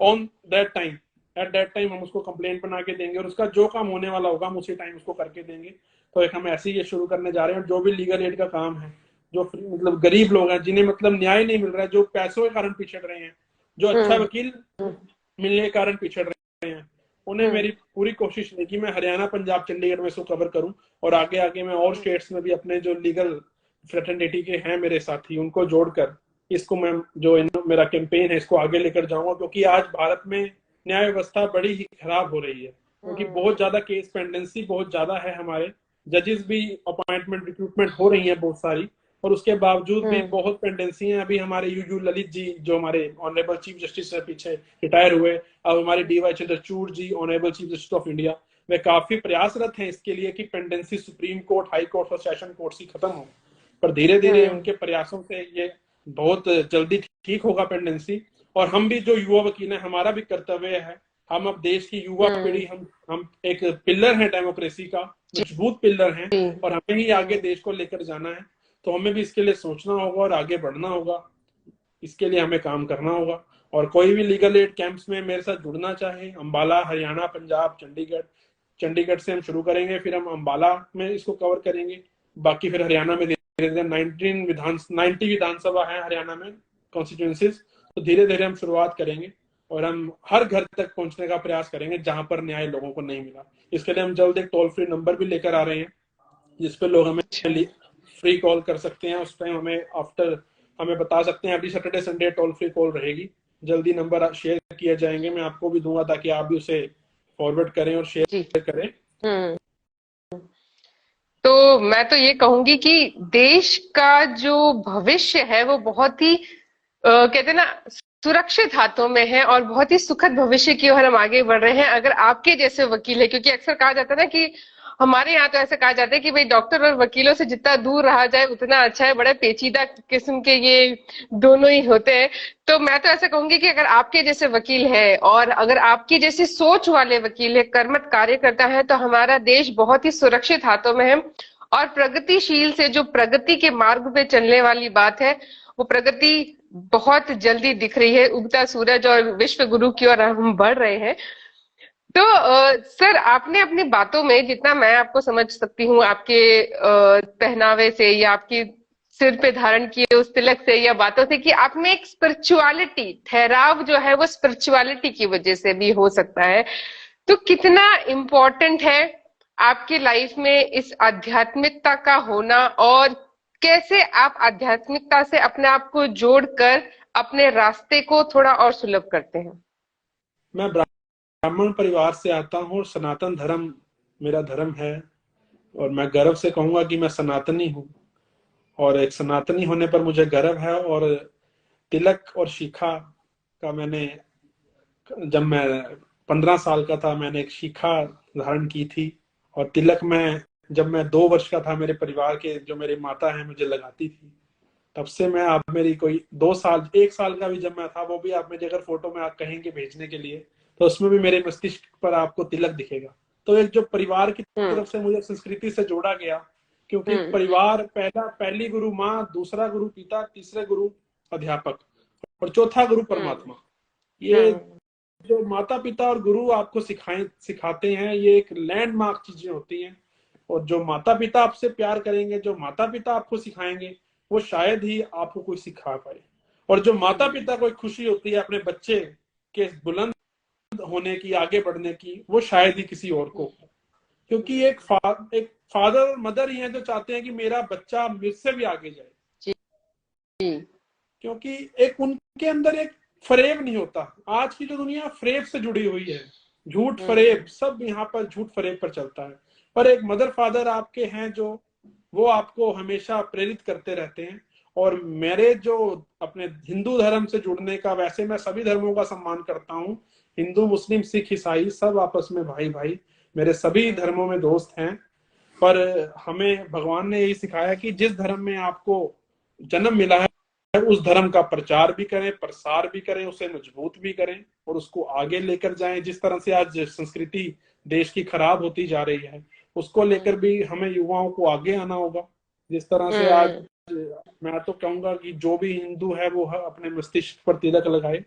on that time, at that time हम उसको कंप्लेंट बना के देंगे, और उसका जो काम होने वाला होगा हम उसी टाइम उसको करके देंगे। तो एक हम ऐसे ही ये शुरू करने जा रहे हैं। और जो भी लीगल एड का काम है, जो मतलब गरीब लोग हैं जिन्हें मतलब न्याय नहीं मिल रहा है, जो पैसों के कारण पिछड़ रहे हैं, जो अच्छा वकील मिलने के कारण पिछड़ रहे हैं, उन्हें मेरी पूरी कोशिश है कि मैं हरियाणा, पंजाब, चंडीगढ़ में इसको कवर करूं। और आगे आगे मैं और स्टेट्स में भी अपने जो लीगल फ्रेटर्निटी के हैं मेरे साथी, उनको जोड़कर इसको मैं जो मेरा कैंपेन है इसको आगे लेकर जाऊंगा। क्योंकि आज भारत में न्याय व्यवस्था बड़ी ही खराब हो रही है, क्योंकि बहुत ज्यादा केस पेंडेंसी बहुत ज्यादा है। हमारे जजेस भी अपॉइंटमेंट रिक्रूटमेंट हो रही है बहुत सारी, और उसके बावजूद भी बहुत पेंडेंसी है। अभी हमारे यूयू ललित जी जो हमारे ऑनरेबल चीफ जस्टिस से पीछे रिटायर हुए, अब हमारे DY Chandrachud ji honourable chief justice of India, वे काफी प्रयासरत हैं इसके लिए कि pendency supreme court, high court और सेशन कोर्ट की खत्म हो। पर धीरे धीरे उनके प्रयासों से ये बहुत जल्दी ठीक होगा पेंडेंसी। और हम भी जो युवा वकील हैं, हमारा भी कर्तव्य है, हम अब देश की युवा पीढ़ी, हम एक पिलर है डेमोक्रेसी का, मजबूत पिलर है, और हमें ही आगे देश को लेकर जाना है। तो हमें भी इसके लिए सोचना होगा और आगे बढ़ना होगा, इसके लिए हमें काम करना होगा। और कोई भी लीगल एड कैंप्स में मेरे साथ जुड़ना चाहे, अंबाला, हरियाणा, पंजाब, चंडीगढ़, चंडीगढ़ से हम शुरू करेंगे, फिर हम अंबाला में इसको कवर करेंगे, बाकी फिर हरियाणा में धीरे धीरे 90 विधानसभा है हरियाणा में कॉन्स्टिट्यूंसीज, तो धीरे धीरे हम शुरुआत करेंगे और हम हर घर तक पहुंचने का प्रयास करेंगे जहां पर न्याय लोगों को नहीं मिला। इसके लिए हम जल्द एक टोल फ्री नंबर भी लेकर आ रहे हैं जिसपे लोग हमें फ्री कॉल कर सकते हैं। उस टाइम हमें हमें बता सकते हैं। अभी Saturday Sunday toll free call रहेगी, जल्दी नंबर शेयर किए जाएंगे, मैं आपको भी दूंगा ताकि आप भी उसे फॉरवर्ड करें और शेयर करें। तो मैं तो ये कहूंगी कि देश का जो भविष्य है वो बहुत ही कहते हैं ना सुरक्षित हाथों में है, और बहुत ही सुखद भविष्य की ओर हम आगे बढ़ रहे हैं अगर आपके जैसे वकील है। क्योंकि अक्सर कहा जाता है ना कि हमारे यहाँ तो ऐसे कहा जाता है कि भाई डॉक्टर और वकीलों से जितना दूर रहा जाए उतना अच्छा है, बड़े पेचीदा किस्म के ये दोनों ही होते हैं। तो मैं तो ऐसा कहूंगी कि अगर आपके जैसे वकील है और अगर आपकी जैसी सोच वाले वकील है, कर्मठ कार्यकर्ता है, तो हमारा देश बहुत ही सुरक्षित हाथों में है। और प्रगतिशील से जो प्रगति के मार्ग पे चलने वाली बात है, वो प्रगति बहुत जल्दी दिख रही है, उगता सूरज और विश्व गुरु की ओर हम बढ़ रहे हैं। तो सर, आपने अपनी बातों में, जितना मैं आपको समझ सकती हूँ, आपके पहनावे से या आपकी सिर पे धारण किए उस तिलक से या बातों से, कि आप में एक स्पिरिचुअलिटी, ठहराव जो है वो स्पिरिचुअलिटी की वजह से भी हो सकता है। तो कितना इम्पोर्टेंट है आपकी लाइफ में इस आध्यात्मिकता का होना, और कैसे आप आध्यात्मिकता से अपने आप को जोड़कर अपने रास्ते को थोड़ा और सुलभ करते हैं? मैं ब्राह्मण परिवार से आता हूँ और सनातन धर्म मेरा धर्म है, और मैं गर्व से कहूंगा कि मैं सनातनी हूँ, और एक सनातनी होने पर मुझे गर्व है। और तिलक और शिखा का मैंने, जब मैं 15 साल का था मैंने एक शिखा धारण की थी, और तिलक में जब मैं 2 वर्ष का था मेरे परिवार के जो मेरी माता है मुझे लगाती थी। तब से मैं, आप मेरी कोई 2 साल 1 साल का भी जब मैं था, वो भी आप मुझे अगर फोटो में आप कहेंगे भेजने के लिए तो उसमें भी मेरे मस्तिष्क पर आपको तिलक दिखेगा। तो एक जो परिवार की तरफ से मुझे संस्कृति से जोड़ा गया, क्योंकि परिवार पहली गुरु माँ, दूसरा गुरु पिता, तीसरे गुरु अध्यापक और चौथा गुरु परमात्मा। ये जो माता पिता और गुरु आपको सिखाते हैं, ये एक लैंडमार्क चीजें होती हैं। और जो माता पिता आपसे प्यार करेंगे, जो माता पिता आपको सिखाएंगे, वो शायद ही आपको कोई सिखा पाए। और जो माता पिता को खुशी होती है अपने बच्चे के बुलंद होने की, आगे बढ़ने की, वो शायद ही किसी और को। क्योंकि एक फादर और मदर ही हैं जो चाहते हैं कि मेरा बच्चा मेरे से भी आगे जाए। क्योंकि एक उनके अंदर एक फरेब नहीं होता। आज की जो दुनिया फरेब से जुड़ी हुई है, झूठ फरेब, सब यहाँ पर झूठ फरेब पर चलता है। पर एक मदर फादर आपके हैं जो वो आपको हमेशा प्रेरित करते रहते हैं। और मेरे जो अपने हिंदू धर्म से जुड़ने का, वैसे मैं सभी धर्मों का सम्मान करता हूँ, हिंदू, मुस्लिम, सिख, ईसाई, सब आपस में भाई भाई, मेरे सभी धर्मों में दोस्त हैं। पर हमें भगवान ने यही सिखाया कि जिस धर्म में आपको जन्म मिला है उस धर्म का प्रचार भी करें, प्रसार भी करें, उसे मजबूत भी करें और उसको आगे लेकर जाएं। जिस तरह से आज संस्कृति देश की खराब होती जा रही है, उसको लेकर भी हमें युवाओं को आगे आना होगा। जिस तरह से आज मैं तो कहूंगा कि जो भी हिंदू है वो अपने मस्तिष्क पर तिलक लगाए,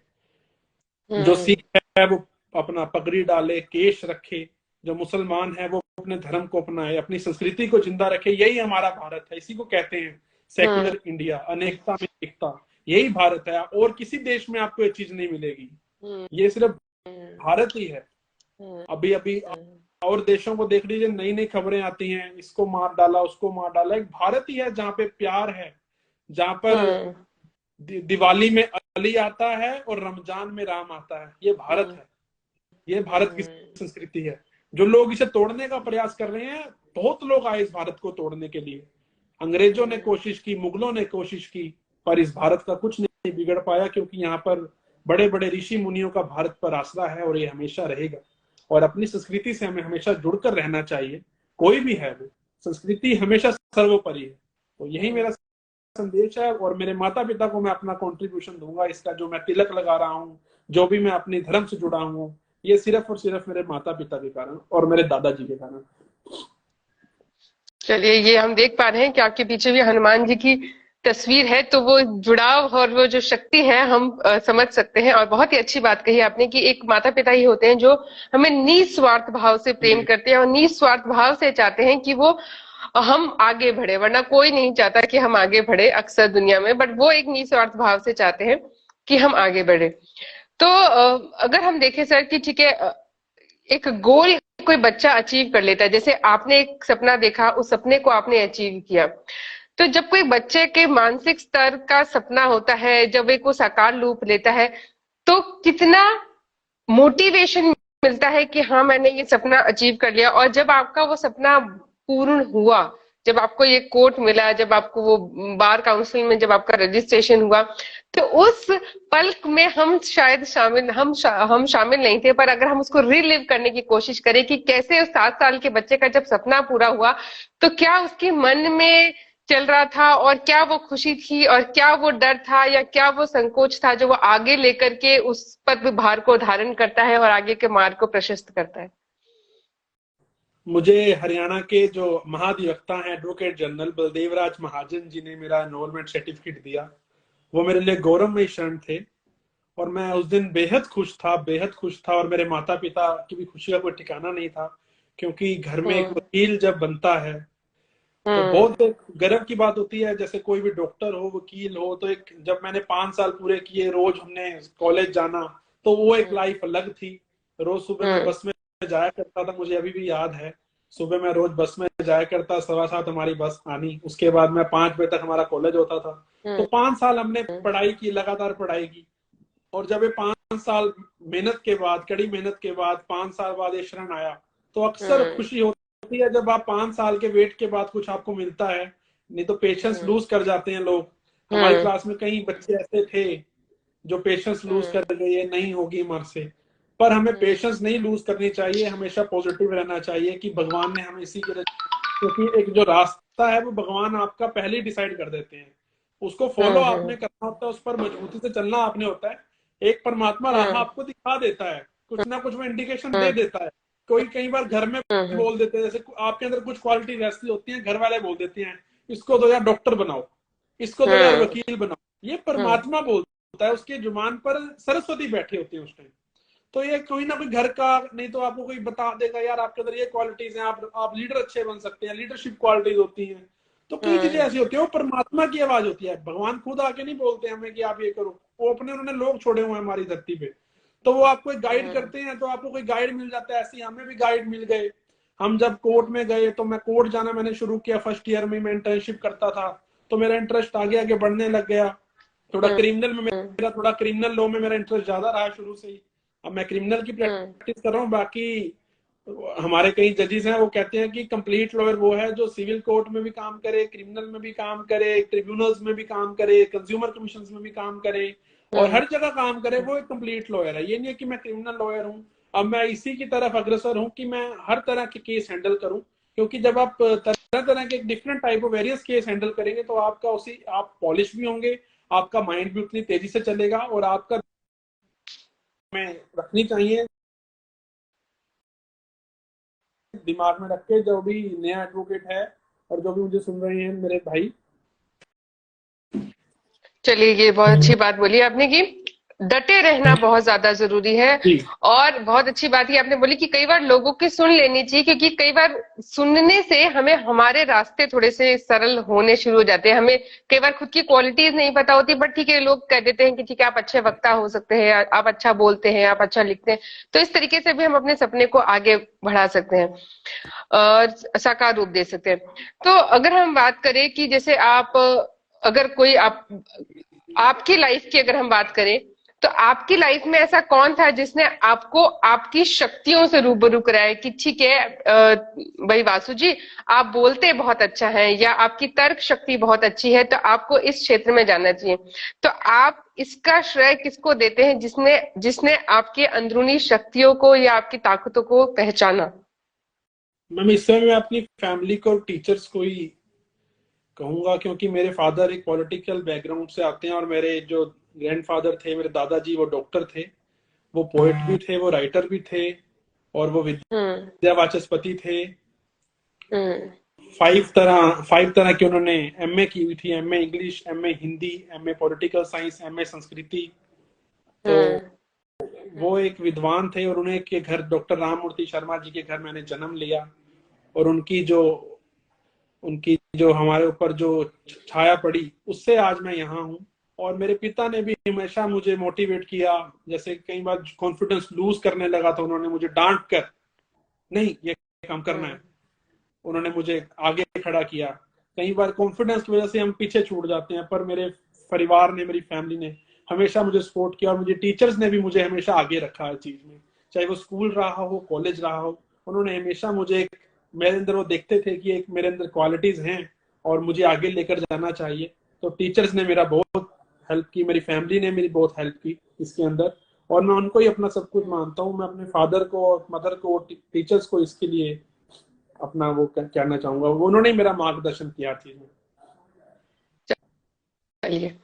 जो सिख है वो अपना पगड़ी डाले, केश रखे, जो मुसलमान है वो अपने धर्म को अपनाए, अपनी संस्कृति को जिंदा रखे। यही हमारा भारत है, इसी को कहते हैं सेकुलर इंडिया, अनेकता में एकता। यही भारत है, और किसी देश में आपको ये चीज नहीं मिलेगी। ये सिर्फ भारत ही है। अभी अभी और देशों को देख लीजिए, नई नई खबरें आती हैं, इसको मार डाला, उसको मार डाला। एक भारत ही है जहाँ पे प्यार है, जहाँ पर दिवाली में अली आता है और रमजान में राम आता है। ये भारत है, ये भारत की संस्कृति है। जो लोग इसे तोड़ने का प्रयास कर रहे हैं, बहुत लोग आए इस भारत को तोड़ने के लिए। अंग्रेजों ने कोशिश की, मुगलों ने कोशिश की, पर इस भारत का कुछ नहीं बिगड़ पाया, क्योंकि यहाँ पर बड़े बड़े ऋषि मुनियों का भारत पर आसरा है और ये हमेशा रहेगा। और अपनी संस्कृति से हमें हमेशा जुड़कर रहना चाहिए, कोई भी है वो, संस्कृति हमेशा सर्वोपरि है। तो यही मेरा संदेश है, और मेरे माता पिता को मैं अपना कंट्रीब्यूशन दूंगा इसका। जो मैं तिलक लगा रहा हूँ, जो भी मैं अपने धर्म से जुड़ा हूँ, ये सिर्फ और सिर्फ मेरे माता पिता के कारण और मेरे दादाजी के कारण। चलिए, ये हम देख पा रहे हैं कि आपके पीछे भी हनुमान जी की तस्वीर है, तो वो जुड़ाव और वो जो शक्ति है हम समझ सकते हैं। और बहुत ही अच्छी बात कही आपने कि एक माता पिता ही होते हैं जो हमें निस्वार्थ भाव से प्रेम करते हैं और निस्वार्थ भाव से चाहते हैं कि वो हम आगे बढ़े, वरना कोई नहीं चाहता कि हम आगे बढ़े अक्सर दुनिया में, बट वो एक निस्वार्थ भाव से चाहते हैं कि हम आगे बढ़े। तो अगर हम देखें सर कि ठीक है, एक गोल कोई बच्चा अचीव कर लेता है, जैसे आपने एक सपना देखा, उस सपने को आपने अचीव किया, तो जब कोई बच्चे के मानसिक स्तर का सपना होता है, जब एक वो साकार रूप लेता है, तो कितना मोटिवेशन मिलता है कि हाँ मैंने ये सपना अचीव कर लिया। और जब आपका वो सपना पूर्ण हुआ, जब आपको ये कोर्ट मिला, जब आपको वो बार काउंसिल में जब आपका रजिस्ट्रेशन हुआ, तो उस पल में हम शायद हम शामिल नहीं थे, पर अगर हम उसको रिलिव करने की कोशिश करें कि कैसे उस 7 साल के बच्चे का जब सपना पूरा हुआ, तो क्या उसके मन में चल रहा था, और क्या वो खुशी थी, और क्या वो डर था, या क्या वो संकोच था जो वो आगे लेकर के उस पद भार को धारण करता है और आगे के मार्ग को प्रशस्त करता है। मुझे हरियाणा के जो महाधिवक्ता हैं, एडवोकेट जनरल बलदेव राज महाजन जी ने मेरा एनरोलमेंट सर्टिफिकेट दिया, वो मेरे लिए गौरवमयी क्षण थे। और मैं उस दिन बेहद खुश था, और मेरे माता पिता की भी खुशी का कोई ठिकाना नहीं था, क्योंकि घर में एक वकील जब बनता है तो बहुत एक गर्व की बात होती है। जैसे कोई भी डॉक्टर हो, वकील हो, तो एक जब मैंने 5 साल पूरे किए, रोज हमने कॉलेज जाना, तो वो एक लाइफ अलग थी। रोज सुबह मैं बस में जाया करता था, मुझे अभी भी याद है, सुबह मैं रोज बस में जाया करता, 7:15 हमारी बस आनी, उसके बाद मैं 5 बजे तक हमारा कॉलेज होता था। तो 5 साल हमने पढ़ाई की, लगातार पढ़ाई की। और जब ये 5 साल मेहनत के बाद, कड़ी मेहनत के बाद 5 साल बाद ये क्षण आया, तो अक्सर खुशी होती है जब आप 5 साल के वेट के बाद कुछ आपको मिलता है। नहीं तो पेशेंस लूज कर जाते हैं लोग। हमारी क्लास में कई बच्चे ऐसे थे जो पेशेंस लूज कर गए, ये नहीं होगी मर से। पर हमें पेशेंस नहीं लूज करनी चाहिए, हमेशा पॉजिटिव रहना चाहिए कि भगवान ने हमें इसी के लिए, क्योंकि एक जो रास्ता है वो भगवान आपका पहले ही डिसाइड कर देते हैं, उसको फॉलो आपने करना होता है, उस पर मजबूती से चलना आपने होता है। एक परमात्मा राह आपको दिखा देता है, कुछ ना कुछ वो इंडिकेशन दे देता है। कोई कई बार घर में बोल देते हैं, जैसे आपके अंदर कुछ क्वालिटीज ऐसी होती हैं, घर वाले बोल देते हैं इसको तो यार डॉक्टर बनाओ, इसको तो यार वकील बनाओ। ये परमात्मा बोलता है, उसके जुबान पर सरस्वती बैठी होती है उस टाइम। तो ये कोई ना कोई घर का, नहीं तो आपको कोई बता देगा यार आपके अंदर ये क्वालिटीज हैं, आप लीडर अच्छे बन सकते हैं, लीडरशिप क्वालिटीज होती हैं। तो कई चीजें ऐसी होती है, वो परमात्मा की आवाज होती है। भगवान खुद आके नहीं बोलते हमें कि आप ये करो, वो अपने उन्होंने लोग छोड़े हुए हैं हमारी धरती पे, तो वो आपको एक गाइड करते हैं। तो आपको कोई गाइड मिल जाता है, ऐसे ही हमें भी गाइड मिल गए। हम जब कोर्ट में गए, तो मैं कोर्ट जाना मैंने शुरू किया, फर्स्ट ईयर में मैं इंटर्नशिप करता था, तो मेरा इंटरेस्ट आगे आगे बढ़ने लग गया। थोड़ा क्रिमिनल में मेरा, थोड़ा क्रिमिनल लॉ में मेरा इंटरेस्ट ज्यादा रहा शुरू से ही। अब मैं क्रिमिनल की प्रैक्टिस कर रहा हूँ। बाकी हमारे कई जजेस हैं, वो कहते हैं कि कंप्लीट लॉयर वो है जो सिविल कोर्ट में भी काम करे, क्रिमिनल में भी काम करे, ट्रिब्यूनल्स में भी काम करे, कंज्यूमर कमीशन में भी काम करे, और हर जगह काम करे, वो एक कंप्लीट लॉयर है। ये नहीं है कि मैं क्रिमिनल लॉयर हूँ। अब मैं इसी की तरफ अग्रसर हूँ कि मैं हर तरह के केस हैंडल करूँ, क्योंकि जब आप तरह तरह के different type of various case handle करेंगे, तो आपका उसी आप पॉलिश भी होंगे, आपका माइंड भी उतनी तेजी से चलेगा और आपका में रखनी चाहिए, दिमाग में रख के, जो भी नया एडवोकेट है और जो भी मुझे सुन रहे हैं मेरे भाई। चलिए, ये बहुत अच्छी बात बोली आपने कि डटे रहना बहुत ज्यादा जरूरी है। जी और बहुत अच्छी बात ये आपने बोली कि कई बार लोगों की सुन लेनी चाहिए, क्योंकि कई बार सुनने से हमें हमारे रास्ते थोड़े से सरल होने शुरू हो जाते हैं। हमें कई बार खुद की क्वालिटीज नहीं पता होती, बट ठीक है, लोग कह देते हैं कि ठीक है, आप अच्छे वक्ता हो सकते हैं, आप अच्छा बोलते हैं, आप अच्छा लिखते हैं। तो इस तरीके से भी हम अपने सपने को आगे बढ़ा सकते हैं और साकार रूप दे सकते हैं। तो अगर हम बात करें कि जैसे आप, अगर कोई आपकी लाइफ की अगर हम बात करें, तो आपकी लाइफ में ऐसा कौन था जिसने आपको आपकी शक्तियों से रूबरू कराया कि ठीक है, भाई वासु जी, आप बोलते बहुत अच्छा है, या आपकी तर्क शक्ति बहुत अच्छी है, तो आपको इस क्षेत्र में जाना चाहिए। तो आप इसका श्रेय किसको देते हैं, जिसने जिसने आपके अंदरूनी शक्तियों को या आपकी ताकतों को पहचाना? मैम, इस समय मैं अपनी फैमिली को और टीचर्स को ही कहूंगा, क्योंकि मेरे फादर एक पॉलिटिकल बैकग्राउंड से आते हैं और मेरे जो ग्रैंडफादर थे, मेरे दादाजी, वो डॉक्टर थे, वो पोएट भी थे, वो राइटर भी थे, और वो हम्म। विद्या वाचस्पति थे। हम्म। फाइव तरह की उन्होंने एमए की हुई थी, MA English, MA Hindi, MA political science, MA संस्कृति। तो हम्म। वो एक विद्वान थे, और उन्हें के घर डॉक्टर राममूर्ति शर्मा जी के घर मैंने जन्म लिया, और उनकी जो हमारे ऊपर जो छाया पड़ी, उससे आज मैं यहाँ हूँ। और मेरे पिता ने भी हमेशा मुझे मोटिवेट किया। जैसे कई बार कॉन्फिडेंस लूज करने लगा तो उन्होंने मुझे डांट कर, नहीं ये काम करना है, उन्होंने मुझे आगे खड़ा किया। कई बार कॉन्फिडेंस की वजह से हम पीछे छूट जाते हैं, पर मेरे परिवार ने, मेरी फैमिली ने हमेशा मुझे सपोर्ट किया, और मुझे टीचर्स ने भी मुझे हमेशा आगे रखा हर चीज में, चाहे वो स्कूल रहा हो, कॉलेज रहा हो। उन्होंने हमेशा मुझे मेरे अंदर, वो देखते थे कि एक मेरे अंदर क्वालिटीज हैं और मुझे आगे लेकर जाना चाहिए। तो टीचर्स ने मेरा बहुत हेल्प की, मेरी फैमिली ने मेरी बहुत हेल्प की इसके अंदर, और मैं उनको ही अपना सब कुछ मानता हूँ। मैं अपने फादर को और मदर को, टीचर्स को इसके लिए अपना वो कहना चाहूंगा, उन्होंने मेरा मार्गदर्शन किया चीज में। चलिए,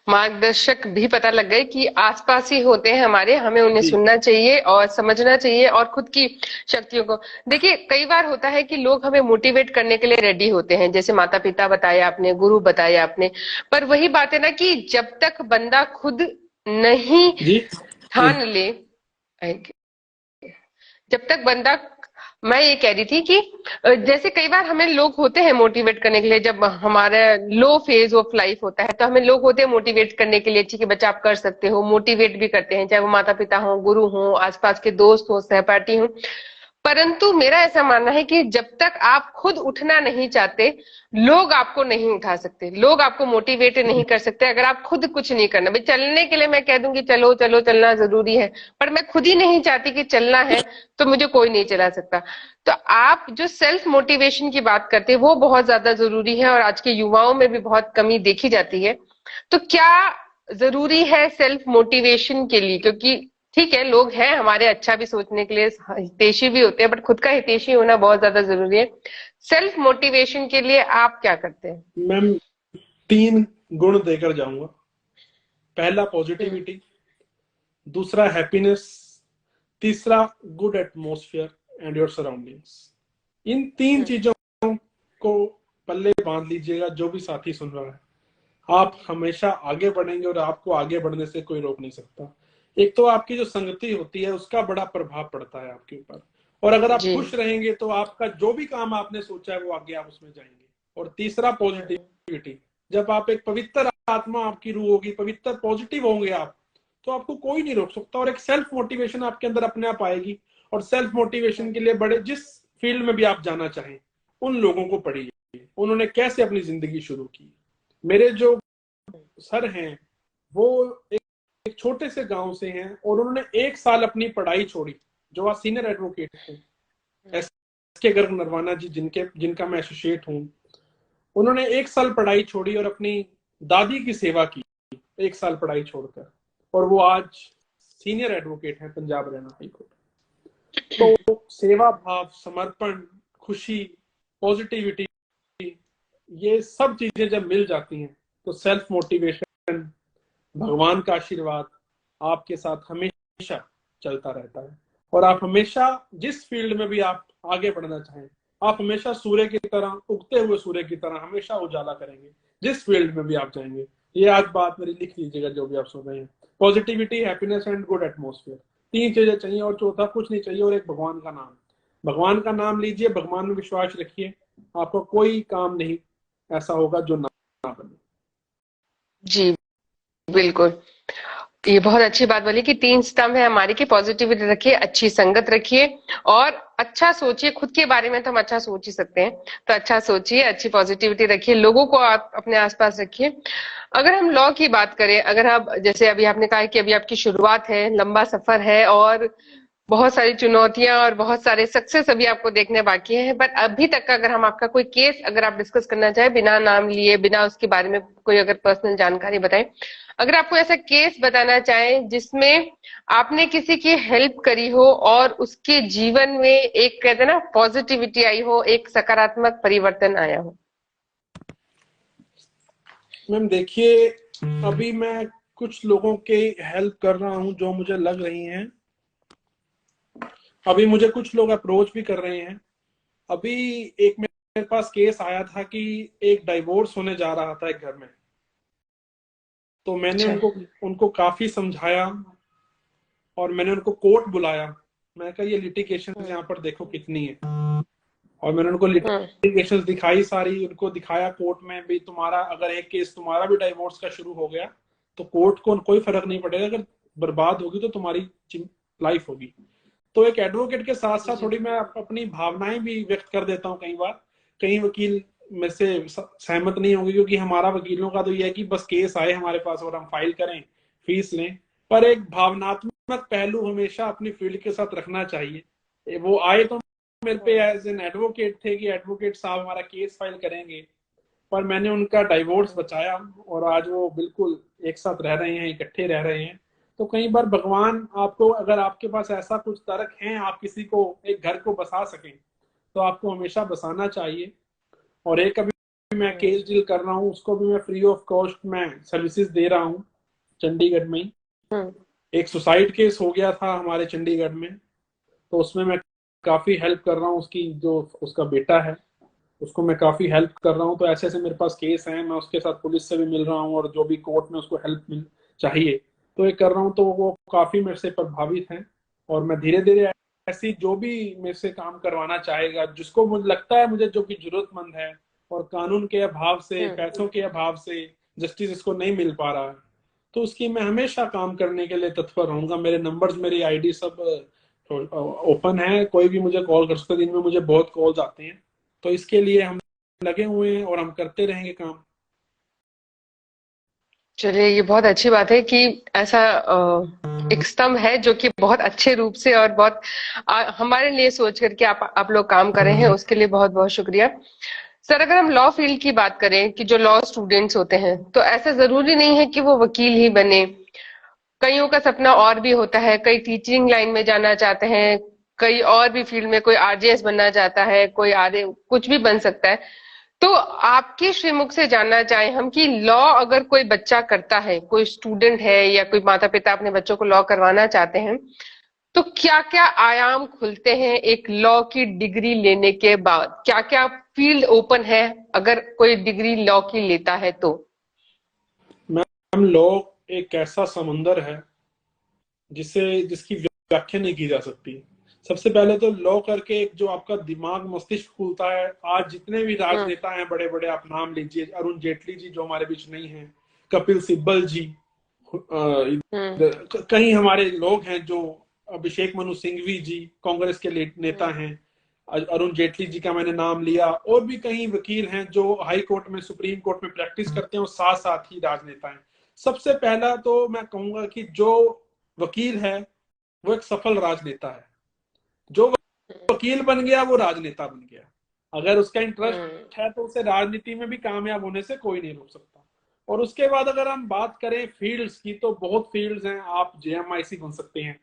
मार्गदर्शक भी पता लग गए कि आसपास ही होते हैं हमारे, हमें उन्हें जी सुनना चाहिए और समझना चाहिए और खुद की शक्तियों को। देखिए, कई बार होता है कि लोग हमें मोटिवेट करने के लिए रेडी होते हैं, जैसे माता पिता बताया आपने, गुरु बताया आपने, पर वही बात है ना कि जब तक बंदा खुद नहीं जी जी ठान ले, जब तक बंदा, मैं ये कह रही थी कि जैसे कई बार हमें लोग होते हैं मोटिवेट करने के लिए, जब हमारा लो फेज ऑफ लाइफ होता है तो हमें लोग होते हैं मोटिवेट करने के लिए, ठीक है बच्चा आप कर सकते हो, मोटिवेट भी करते हैं, चाहे वो माता पिता हो, गुरु हो, आसपास के दोस्त हो, सहपाठी हो। परंतु मेरा ऐसा मानना है कि जब तक आप खुद उठना नहीं चाहते, लोग आपको नहीं उठा सकते, लोग आपको मोटिवेट नहीं कर सकते अगर आप खुद कुछ नहीं करना। भाई चलने के लिए मैं कह दूंगी चलो चलो, चलना जरूरी है, पर मैं खुद ही नहीं चाहती कि चलना है, तो मुझे कोई नहीं चला सकता। तो आप जो सेल्फ मोटिवेशन की बात करते हैं वो बहुत ज्यादा जरूरी है, और आज के युवाओं में भी बहुत कमी देखी जाती है। तो क्या जरूरी है सेल्फ मोटिवेशन के लिए? क्योंकि ठीक है, लोग हैं हमारे अच्छा भी सोचने के लिए, हितैषी भी होते हैं, बट खुद का हितैषी होना बहुत ज्यादा जरूरी है। सेल्फ मोटिवेशन के लिए आप क्या करते हैं? मैम, 3 गुण देकर जाऊंगा। पहला हम्म। पॉजिटिविटी, दूसरा हैप्पीनेस, तीसरा good atmosphere and your surroundings. इन 3 हम्म। चीजों को पल्ले बांध लीजिएगा, जो भी साथी सुन रहा है, आप हमेशा आगे बढ़ेंगे और आपको आगे बढ़ने से कोई रोक नहीं सकता। एक तो आपकी जो संगति होती है उसका बड़ा प्रभाव पड़ता है आपके ऊपर, और अगर आप जी। खुश रहेंगे तो आपका जो भी काम आपने सोचा है वो आगे आप उसमें जाएंगे। और तीसरा पॉजिटिविटी, जब आप एक पवित्र आत्मा आपकी रूह होगी, पवित्र पॉजिटिव होंगे आप, तो आपको कोई नहीं रोक सकता, और एक सेल्फ मोटिवेशन आपके अंदर अपने आप आएगी। और सेल्फ मोटिवेशन के लिए बड़े, जिस फील्ड में भी आप जाना चाहें, उन लोगों को पढ़िए, उन्होंने कैसे अपनी जिंदगी शुरू की। मेरे जो सर हैं वो एक छोटे से गांव से हैं, और उन्होंने 1 साल अपनी पढ़ाई छोड़ी, जो आज सीनियर एडवोकेट हैं, एस के गर्ग नरवाना जी, जिनका मैं एसोसिएट हूँ। उन्होंने 1 साल पढ़ाई छोड़ी और अपनी दादी की सेवा की, 1 साल पढ़ाई छोड़कर, और वो आज सीनियर एडवोकेट हैं पंजाब हरियाणा हाई कोर्ट। तो सेवा भाव, समर्पण, खुशी, पॉजिटिविटी, ये सब चीजें जब मिल जाती हैं तो सेल्फ मोटिवेशन भगवान का आशीर्वाद आपके साथ हमेशा चलता रहता है, और आप हमेशा जिस फील्ड में भी आप आगे बढ़ना चाहें, आप हमेशा सूर्य की तरह, उगते हुए सूर्य की तरह हमेशा उजाला करेंगे जिस फील्ड में भी आप जाएंगे। ये आज बात मेरी लिख लीजिएगा जो भी आप सुन रहे हैं। Positivity, happiness and good atmosphere, 3 चीजें चाहिए, और चौथा कुछ नहीं चाहिए, और एक भगवान का नाम। भगवान का नाम लीजिए, भगवान में विश्वास रखिए, आपको कोई काम नहीं ऐसा होगा जो ना बने। जी बिल्कुल, ये बहुत अच्छी बात बोली कि 3 स्तंभ है हमारी की पॉजिटिविटी रखिए, अच्छी संगत रखिए और अच्छा सोचिए। खुद के बारे में तो हम अच्छा सोच ही सकते हैं, तो अच्छा सोचिए, अच्छी पॉजिटिविटी रखिए, लोगों को आप अपने आसपास रखिए। अगर हम लॉ की बात करें, अगर आप जैसे अभी आपने कहा कि अभी आपकी शुरुआत है, लंबा सफर है और बहुत सारी चुनौतियां और बहुत सारे सक्सेस अभी आपको देखने बाकी हैं, बट अभी तक का अगर हम आपका कोई केस अगर आप डिस्कस करना चाहे, बिना नाम लिए, बिना उसके बारे में कोई अगर पर्सनल जानकारी बताएं, अगर आपको ऐसा केस बताना चाहें जिसमें आपने किसी की हेल्प करी हो और उसके जीवन में एक कहते हैं ना पॉजिटिविटी आई हो, एक सकारात्मक परिवर्तन आया हो। मैम देखिए, अभी मैं कुछ लोगों के हेल्प कर रहा हूं जो मुझे लग रही हैं। अभी मुझे कुछ लोग अप्रोच भी कर रहे हैं। अभी एक मेरे पास केस आया था कि एक डाइवोर्स होने जा रहा था एक घर में, तो मैंने अच्छा। उनको उनको काफी समझाया और मैंने उनको कोर्ट बुलाया। मैं कहा ये लिटिगेशन यहाँ पर देखो कितनी है, और मैंने उनको हम्म। लिटिगेशन दिखाई सारी, उनको दिखाया कोर्ट में भी, तुम्हारा अगर एक केस तुम्हारा भी डाइवोर्स का शुरू हो गया तो कोर्ट को कोई फर्क नहीं पड़ेगा, अगर बर्बाद होगी तो तुम्हारी लाइफ होगी। तो एक एडवोकेट के साथ साथ जी। थोड़ी मैं अपनी भावनाएं भी व्यक्त कर देता हूँ कई बार। कई वकील मेरे से सहमत नहीं होंगे, क्योंकि हमारा वकीलों का तो यह है कि बस केस आए हमारे पास और हम फाइल करें, फीस लें, पर एक भावनात्मक पहलू हमेशा अपनी फील्ड के साथ रखना चाहिए। वो आए तो मेरे पे एज एन एडवोकेट थे कि एडवोकेट साहब हमारा केस फाइल करेंगे, पर मैंने उनका डाइवोर्स बचाया और आज वो बिल्कुल एक साथ रह रहे हैं, इकट्ठे रह रहे हैं। तो कई बार भगवान आपको, अगर आपके पास ऐसा कुछ तर्क है, आप किसी को एक घर को बसा सकें, तो आपको हमेशा बसाना चाहिए। और एक अभी मैं केस डील कर रहा हूँ, उसको भी मैं फ्री ऑफ कॉस्ट में सर्विसेज दे रहा हूँ चंडीगढ़ में ही। हम्म। एक सुसाइड केस हो गया था हमारे चंडीगढ़ में, तो उसमें मैं काफी हेल्प कर रहा हूँ। उसकी जो उसका बेटा है उसको मैं काफी हेल्प कर रहा हूँ। तो ऐसे ऐसे मेरे पास केस हैं, मैं उसके साथ पुलिस से भी मिल रहा हूँ, और जो भी कोर्ट में उसको हेल्प मिल चाहिए तो ये कर रहा हूँ। तो वो काफी मेरे से प्रभावित हैं, और मैं धीरे धीरे ऐसी जो भी मेरे से काम करवाना चाहेगा, जिसको मुझे लगता है मुझे जो कि जरूरतमंद है और कानून के अभाव से, हम्म। पैसों के अभाव से जस्टिस इसको नहीं मिल पा रहा है, तो उसकी मैं हमेशा काम करने के लिए तत्पर रहूंगा। मेरे नंबर्स, मेरी आईडी सब ओपन है, कोई भी मुझे कॉल कर सकता है। दिन में मुझे बहुत कॉल्स आते हैं, तो इसके लिए हम लगे हुए हैं और हम करते रहेंगे काम। चलिए, ये बहुत अच्छी बात है कि ऐसा एक स्तंभ है जो कि बहुत अच्छे रूप से और बहुत हमारे लिए सोच करके आप लोग काम कर रहे हैं, उसके लिए बहुत बहुत शुक्रिया। सर, अगर हम लॉ फील्ड की बात करें कि जो लॉ स्टूडेंट्स होते हैं, तो ऐसा जरूरी नहीं है कि वो वकील ही बने। कईयों का सपना और भी होता है, कई टीचिंग लाइन में जाना चाहते हैं, कई और भी फील्ड में, कोई आरजेएस बनना चाहता है, कोई आर कुछ भी बन सकता है। तो आपके श्रीमुख से जानना चाहें हम कि लॉ अगर कोई बच्चा करता है, कोई स्टूडेंट है या कोई माता पिता अपने बच्चों को लॉ करवाना चाहते हैं, तो क्या क्या आयाम खुलते हैं एक लॉ की डिग्री लेने के बाद? क्या क्या फील्ड ओपन है अगर कोई डिग्री लॉ की लेता है तो? मैम, लॉ एक ऐसा समुंदर है जिसकी व्याख्या नहीं की जा सकती। सबसे पहले तो लॉ करके एक जो आपका दिमाग, मस्तिष्क खुलता है। आज जितने भी हम्म। राजनेता हैं बड़े बड़े, आप नाम लीजिए, अरुण जेटली जी जो हमारे बीच नहीं है, कपिल सिब्बल जी, हम्म। कई हमारे लोग हैं जो, अभिषेक मनु सिंघवी जी कांग्रेस के नेता हम्म। हैं, अरुण जेटली जी का मैंने नाम लिया, और भी कई वकील हैं जो हाई कोर्ट में, सुप्रीम कोर्ट में प्रैक्टिस करते हैं और साथ साथ ही राजनेता हैं। सबसे पहला तो मैं कहूंगा कि जो वकील है वो एक सफल राजनेता है। जो वकील बन गया वो राजनेता बन गया। अगर उसका हम्म। इंटरेस्ट है तो उसे राजनीति में भी कामयाब होने से कोई नहीं रोक सकता। और उसके बाद अगर हम बात करें फील्ड्स की, तो बहुत फील्ड्स हैं। आप जेएमआईसी बन सकते हैं,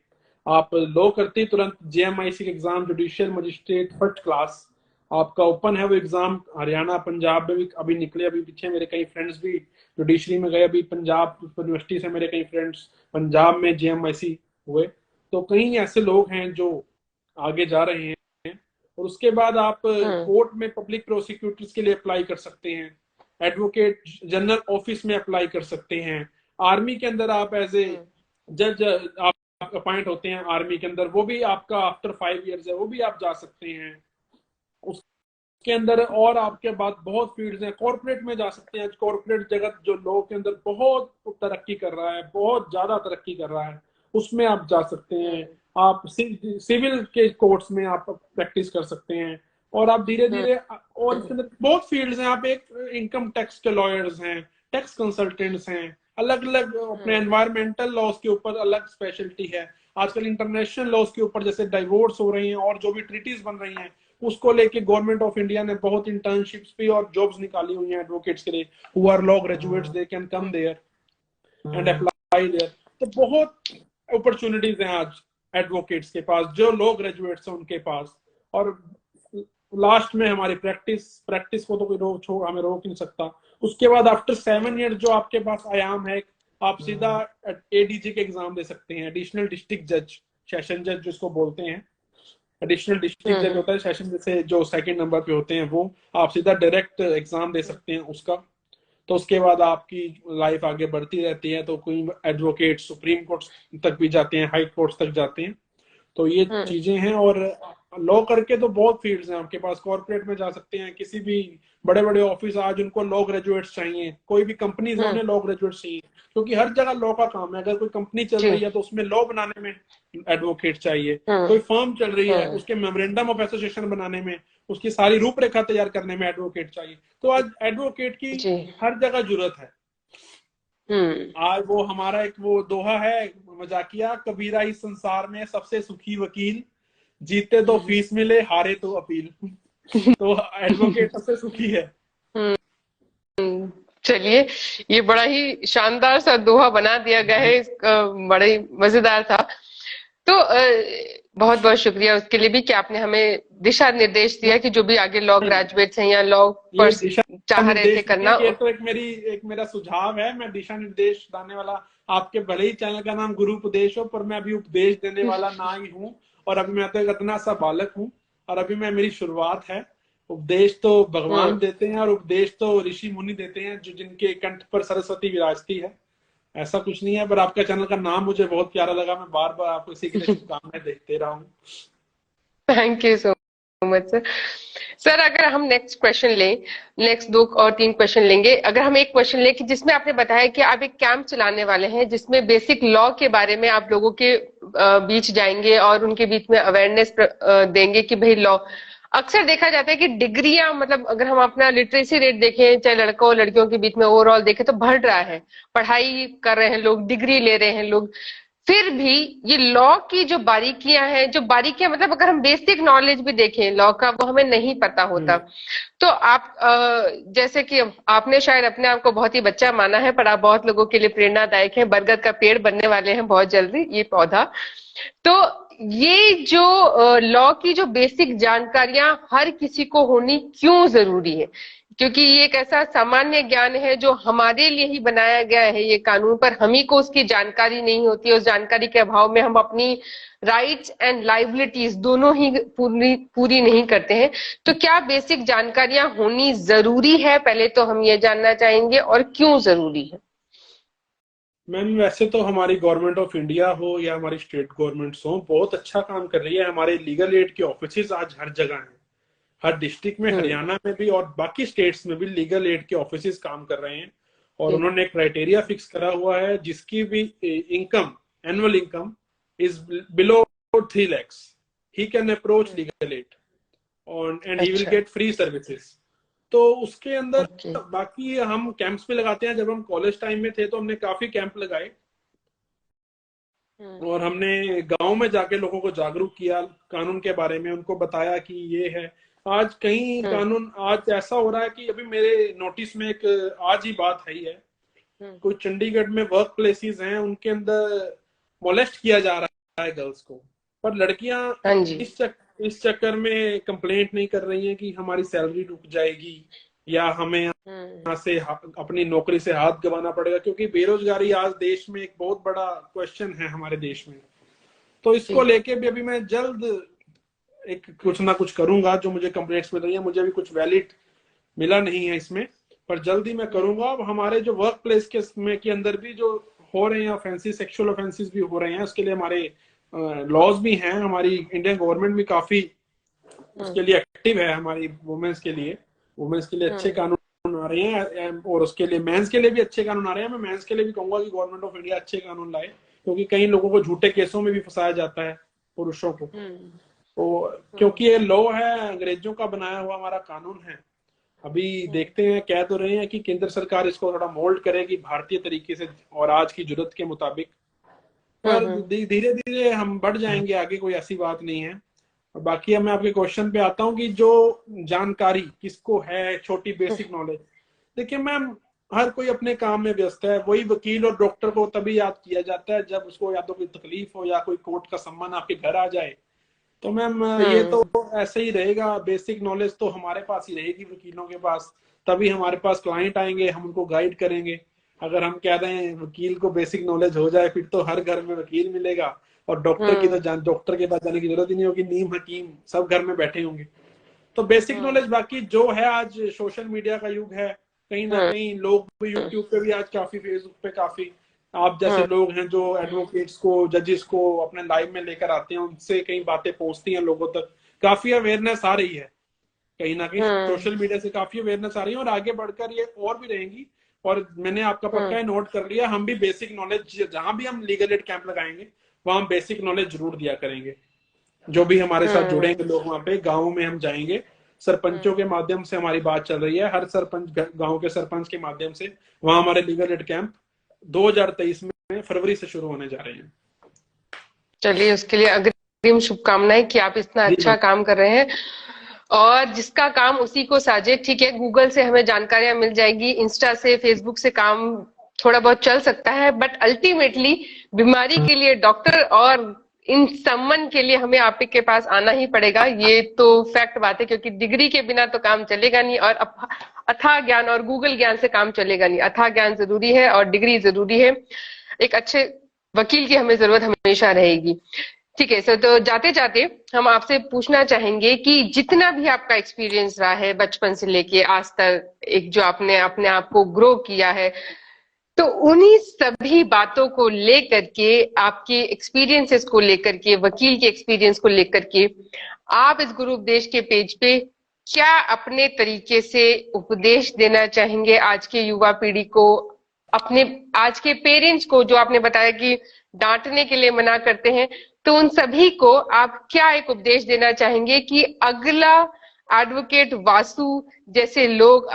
आप लॉ करते ही तुरंत जेएमआईसी के exam, judicial magistrate first class, आपका ओपन है वो एग्जाम। हरियाणा पंजाब में भी अभी निकले, अभी पीछे मेरे कई फ्रेंड्स भी जुडिशरी में गए, अभी पंजाब यूनिवर्सिटी से मेरे कई फ्रेंड्स पंजाब में JMIC हुए। तो कई ऐसे लोग हैं जो आगे जा रहे हैं। और उसके बाद आप कोर्ट में पब्लिक प्रोसिक्यूटर्स के लिए अप्लाई कर सकते हैं, एडवोकेट जनरल ऑफिस में अप्लाई कर सकते हैं, आर्मी के अंदर आप एज ए जज आप अपॉइंट होते हैं आर्मी के अंदर, वो भी आपका आफ्टर 5 years है, वो भी आप जा सकते हैं उसके अंदर। और आपके बाद बहुत फील्ड्स हैं, कॉर्पोरेट में जा सकते हैं। कॉर्पोरेट जगत जो लोगों के अंदर बहुत तरक्की कर रहा है, बहुत ज्यादा तरक्की कर रहा है, उसमें आप जा सकते हैं। आप सिविल के कोर्ट्स में आप प्रैक्टिस कर सकते हैं। और आप धीरे धीरे, और इसके अंदर बहुत फील्ड्स हैं। आप एक इनकम टैक्स के लॉयर्स हैं, टैक्स कंसल्टेंट्स हैं, अलग अलग अपने एनवायरमेंटल लॉज के ऊपर अलग स्पेशलिटी है। आजकल इंटरनेशनल लॉज के ऊपर जैसे डाइवोर्स हो रही हैं और जो भी ट्रीटीज बन रही हैं, उसको लेके गवर्नमेंट ऑफ इंडिया ने बहुत इंटर्नशिप्स भी और जॉब्स निकाली हुई हैं एडवोकेट्स के लिए। Who are law graduates, they can come there and apply there. तो बहुत अपॉर्चुनिटीज हैं आज एडवोकेट्स के पास, जो लॉ ग्रेजुएट्स हैं उनके पास। और लास्ट में हमारी प्रैक्टिस को तो कोई हमें रोक नहीं सकता। उसके बाद आफ्टर 7 years जो आपके पास आयाम है, आप सीधा ADJ के एग्जाम दे सकते हैं, एडिशनल डिस्ट्रिक्ट जज, सेशन जज जिसको बोलते हैं। एडिशनल डिस्ट्रिक्ट जज होता है सेशन जैसे जो सेकंड नंबर पे होते हैं, वो आप सीधा डायरेक्ट एग्जाम दे सकते हैं उसका। तो उसके बाद आपकी लाइफ आगे बढ़ती रहती है। तो कोई एडवोकेट सुप्रीम कोर्ट तक भी जाते हैं, हाई कोर्ट तक जाते हैं। तो ये चीजें हैं। और लॉ करके तो बहुत फील्ड्स हैं आपके पास। कॉर्पोरेट में जा सकते हैं, किसी भी बड़े बड़े ऑफिस आज उनको लॉ ग्रेजुएट्स चाहिए, कोई भी कंपनीज है उन्हें लॉ ग्रेजुएट्स चाहिए, क्योंकि हर जगह लॉ का काम है। अगर कोई कंपनी चल रही है तो उसमें लॉ बनाने में एडवोकेट चाहिए। कोई फर्म चल रही है, उसके मेमोरेंडम ऑफ एसोसिएशन बनाने में, उसकी सारी रूपरेखा तैयार करने में एडवोकेट चाहिए। तो आज एडवोकेट की हर जगह जरूरत है। आज वो हमारा एक वो दोहा है मजाकिया, कबीरा इस संसार में सबसे सुखी वकील, जीते तो फीस मिले, हारे तो अपील। तो एडवोकेट सबसे सुखी है। चलिए, ये बड़ा ही शानदार सा दोहा बना दिया गया है, बड़ा ही मजेदार था। तो बहुत बहुत शुक्रिया उसके लिए भी कि आपने हमें दिशा निर्देश दिया कि जो भी आगे लॉ ग्रेजुएट्स हैं या लॉ पर चाह रहे थे करना। ये तो एक मेरा सुझाव है। मैं दिशा निर्देश देने वाला, आपके भले ही चैनल का नाम गुरु उपदेश हो, पर मैं अभी उपदेश देने वाला ना ही हूँ। और अभी मैं तो एक इतना सा बालक हूँ, और अभी मेरी शुरुआत है। उपदेश तो भगवान देते हैं, और उपदेश तो ऋषि मुनि देते हैं, जो जिनके कंठ पर सरस्वती विराजती है। ऐसा कुछ नहीं है। पर आपका चैनल का नाम मुझे बहुत प्यारा लगा, मैं बार बार आपको इसी के लिए शुभकामनाएं देते रहा हूँ। Thank you so much sir. Sir, अगर हम नेक्स्ट क्वेश्चन लें, नेक्स्ट 2 और 3 क्वेश्चन लेंगे। अगर हम एक क्वेश्चन लें कि जिसमें आपने बताया कि आप एक कैंप चलाने वाले हैं जिसमें बेसिक लॉ के बारे में आप लोगों के बीच जाएंगे और उनके बीच में अवेयरनेस देंगे कि भाई लॉ, अक्सर देखा जाता है कि डिग्रियां, मतलब अगर हम अपना लिटरेसी रेट देखें, चाहे लड़कों और लड़कियों के बीच में ओवरऑल देखें, तो बढ़ रहा है, पढ़ाई कर रहे हैं लोग, डिग्री ले रहे हैं लोग। फिर भी ये लॉ की जो बारीकियां हैं, जो बारीकियां मतलब अगर हम बेसिक नॉलेज भी देखें लॉ का, वो हमें नहीं पता होता। तो आप जैसे कि आपने शायद अपने आप को बहुत ही बच्चा माना है, पर आप बहुत लोगों के लिए प्रेरणादायक हैं। बरगद का पेड़ बनने वाले हैं बहुत जल्दी ये पौधा। तो ये जो लॉ की जो बेसिक जानकारियां हर किसी को होनी क्यों जरूरी है? क्योंकि ये एक ऐसा सामान्य ज्ञान है जो हमारे लिए ही बनाया गया है ये कानून, पर हम ही को उसकी जानकारी नहीं होती। उस जानकारी के अभाव में हम अपनी राइट्स एंड लाइबिलिटीज दोनों ही पूरी नहीं करते हैं। तो क्या बेसिक जानकारियां होनी जरूरी है, पहले तो हम ये जानना चाहेंगे, और क्यों जरूरी है? मैम, वैसे तो हमारी गवर्नमेंट ऑफ इंडिया हो या हमारी स्टेट गवर्नमेंट्स हो, बहुत अच्छा काम कर रही है। हमारे लीगल एड के ऑफिसेज आज हर जगह हैं, हर डिस्ट्रिक्ट में, हरियाणा में भी और बाकी स्टेट्स में भी लीगल एड के ऑफिसेज काम कर रहे हैं। और उन्होंने एक क्राइटेरिया फिक्स करा हुआ है, जिसकी भी income, annual income is below 3 lakhs, he can approach legal aid and he will get free services. तो उसके अंदर बाकी हम कैंप्स भी लगाते हैं। जब हम कॉलेज टाइम में थे तो हमने काफी कैंप लगाए, और हमने गांव में जाके लोगों को जागरूक किया कानून के बारे में, उनको बताया कि ये है। आज कहीं कानून आज ऐसा हो रहा है कि अभी मेरे नोटिस में एक आज ही बात है, कुछ चंडीगढ़ में वर्क प्लेसेस हैं, उनके अंदर मोलेस्ट किया जा रहा है गर्ल्स को। पर लड़कियां इस चक्कर में कंप्लेंट नहीं कर रही हैं कि हमारी सैलरी रुक जाएगी या हमें यहाँ से अपनी नौकरी से हाथ गंवाना पड़ेगा, क्योंकि बेरोजगारी आज देश में एक बहुत बड़ा क्वेश्चन है हमारे देश में। तो इसको लेके भी अभी मैं जल्द एक कुछ ना कुछ करूंगा। जो मुझे कंप्लेंट्स मिल रही है, मुझे अभी कुछ वैलिड मिला नहीं है इसमें, पर जल्दी मैं करूंगा। अब हमारे जो वर्क प्लेस के अंदर भी जो हो रहे हैं ऑफेंसिव, सेक्सुअल ऑफेंसिस भी हो रहे हैं, उसके लिए हमारे लॉज भी हैं। हमारी इंडियन गवर्नमेंट भी काफी उसके लिए एक्टिव है। हमारी वुमेन्स के लिए अच्छे कानून आ रहे हैं, और उसके लिए मेंस के लिए भी अच्छे कानून आ रहे हैं। मैं मेंस के लिए भी कहूंगा कि गवर्नमेंट ऑफ इंडिया अच्छे कानून लाए, क्योंकि कई लोगों को झूठे केसों में भी फंसाया जाता है, पुरुषों को। तो क्योंकि ये लॉ है, अंग्रेजों का बनाया हुआ हमारा कानून है। अभी देखते हैं, कह तो रहे हैं कि केंद्र सरकार इसको थोड़ा मोल्ड करेगी भारतीय तरीके से और आज की जरूरत के मुताबिक, पर धीरे धीरे हम बढ़ जाएंगे आगे, कोई ऐसी बात नहीं है। और बाकी अब मैं आपके क्वेश्चन पे आता हूँ कि जो जानकारी किसको है, छोटी बेसिक नॉलेज। देखिए मैम, हर कोई अपने काम में व्यस्त है। वही वकील और डॉक्टर को तभी याद किया जाता है जब उसको या तो कोई तकलीफ हो या कोई कोर्ट का सम्मान आपके घर आ जाए। तो मैम ये तो ऐसे ही रहेगा। बेसिक नॉलेज तो हमारे पास ही रहेगी वकीलों के पास, तभी हमारे पास क्लाइंट आएंगे, हम उनको गाइड करेंगे। अगर हम कह रहे हैं वकील को बेसिक नॉलेज हो जाए, फिर तो हर घर में वकील मिलेगा, और डॉक्टर की तो डॉक्टर के पास जाने की जरूरत ही नहीं होगी। नीम हकीम सब घर में बैठे होंगे। तो बेसिक नॉलेज बाकी जो है, आज सोशल मीडिया का युग है, कहीं ना कहीं लोग भी यूट्यूब पे भी आज काफी, फेसबुक पे काफी आप जैसे लोग हैं जो एडवोकेट्स को, जजेस को अपने लाइव में लेकर आते हैं, उनसे कई बातें पहुंचती हैं लोगों तक। काफी अवेयरनेस आ रही है, कहीं ना कहीं सोशल मीडिया से काफी अवेयरनेस आ रही है, और आगे बढ़कर ये और भी रहेंगी। और मैंने आपका पक्का नोट कर लिया, हम भी बेसिक नॉलेज, जहां भी हम लीगल एड कैंप लगाएंगे वहां हम बेसिक नॉलेज जरूर दिया करेंगे। जो भी हमारे साथ जुड़ेंगे लोग, वहां पे गाँव में हम जाएंगे, सरपंचों के माध्यम से हमारी बात चल रही है, हर सरपंच, गांव के सरपंच के माध्यम से वहां हमारे लीगल एड कैंप 2023 में फरवरी से शुरू होने जा रहे हैं। चलिए, उसके लिए अग्रिम शुभकामनाएं कि आप इतना अच्छा काम कर रहे हैं, और जिसका काम उसी को साजे। ठीक है, गूगल से हमें जानकारियां मिल जाएगी, इंस्टा से, फेसबुक से काम थोड़ा बहुत चल सकता है, बट अल्टीमेटली बीमारी के लिए डॉक्टर और इन सम्मन के लिए हमें आप के पास आना ही पड़ेगा। ये तो फैक्ट बात है, क्योंकि डिग्री के बिना तो काम चलेगा नहीं, और अथाह ज्ञान और गूगल ज्ञान से काम चलेगा नहीं। अथाह ज्ञान जरूरी है और डिग्री जरूरी है। एक अच्छे वकील की हमें जरूरत हमेशा रहेगी। ठीक है सर, तो जाते जाते हम आपसे पूछना चाहेंगे कि जितना भी आपका एक्सपीरियंस रहा है बचपन से लेके आज तक, एक जो आपने अपने आप को ग्रो किया है, तो उन्हीं सभी बातों को लेकर के, आपके एक्सपीरियंसेस को लेकर के, वकील के एक्सपीरियंस को लेकर के, आप इस गुरु उपदेश के पेज पे क्या अपने तरीके से उपदेश देना चाहेंगे आज के युवा पीढ़ी को, अपने आज के पेरेंट्स को, जो आपने बताया कि डांटने के लिए मना करते हैं, तो उन सभी को आप क्या एक उपदेश देना चाहेंगे कि अगला एडवोकेट वासु जैसे लोग,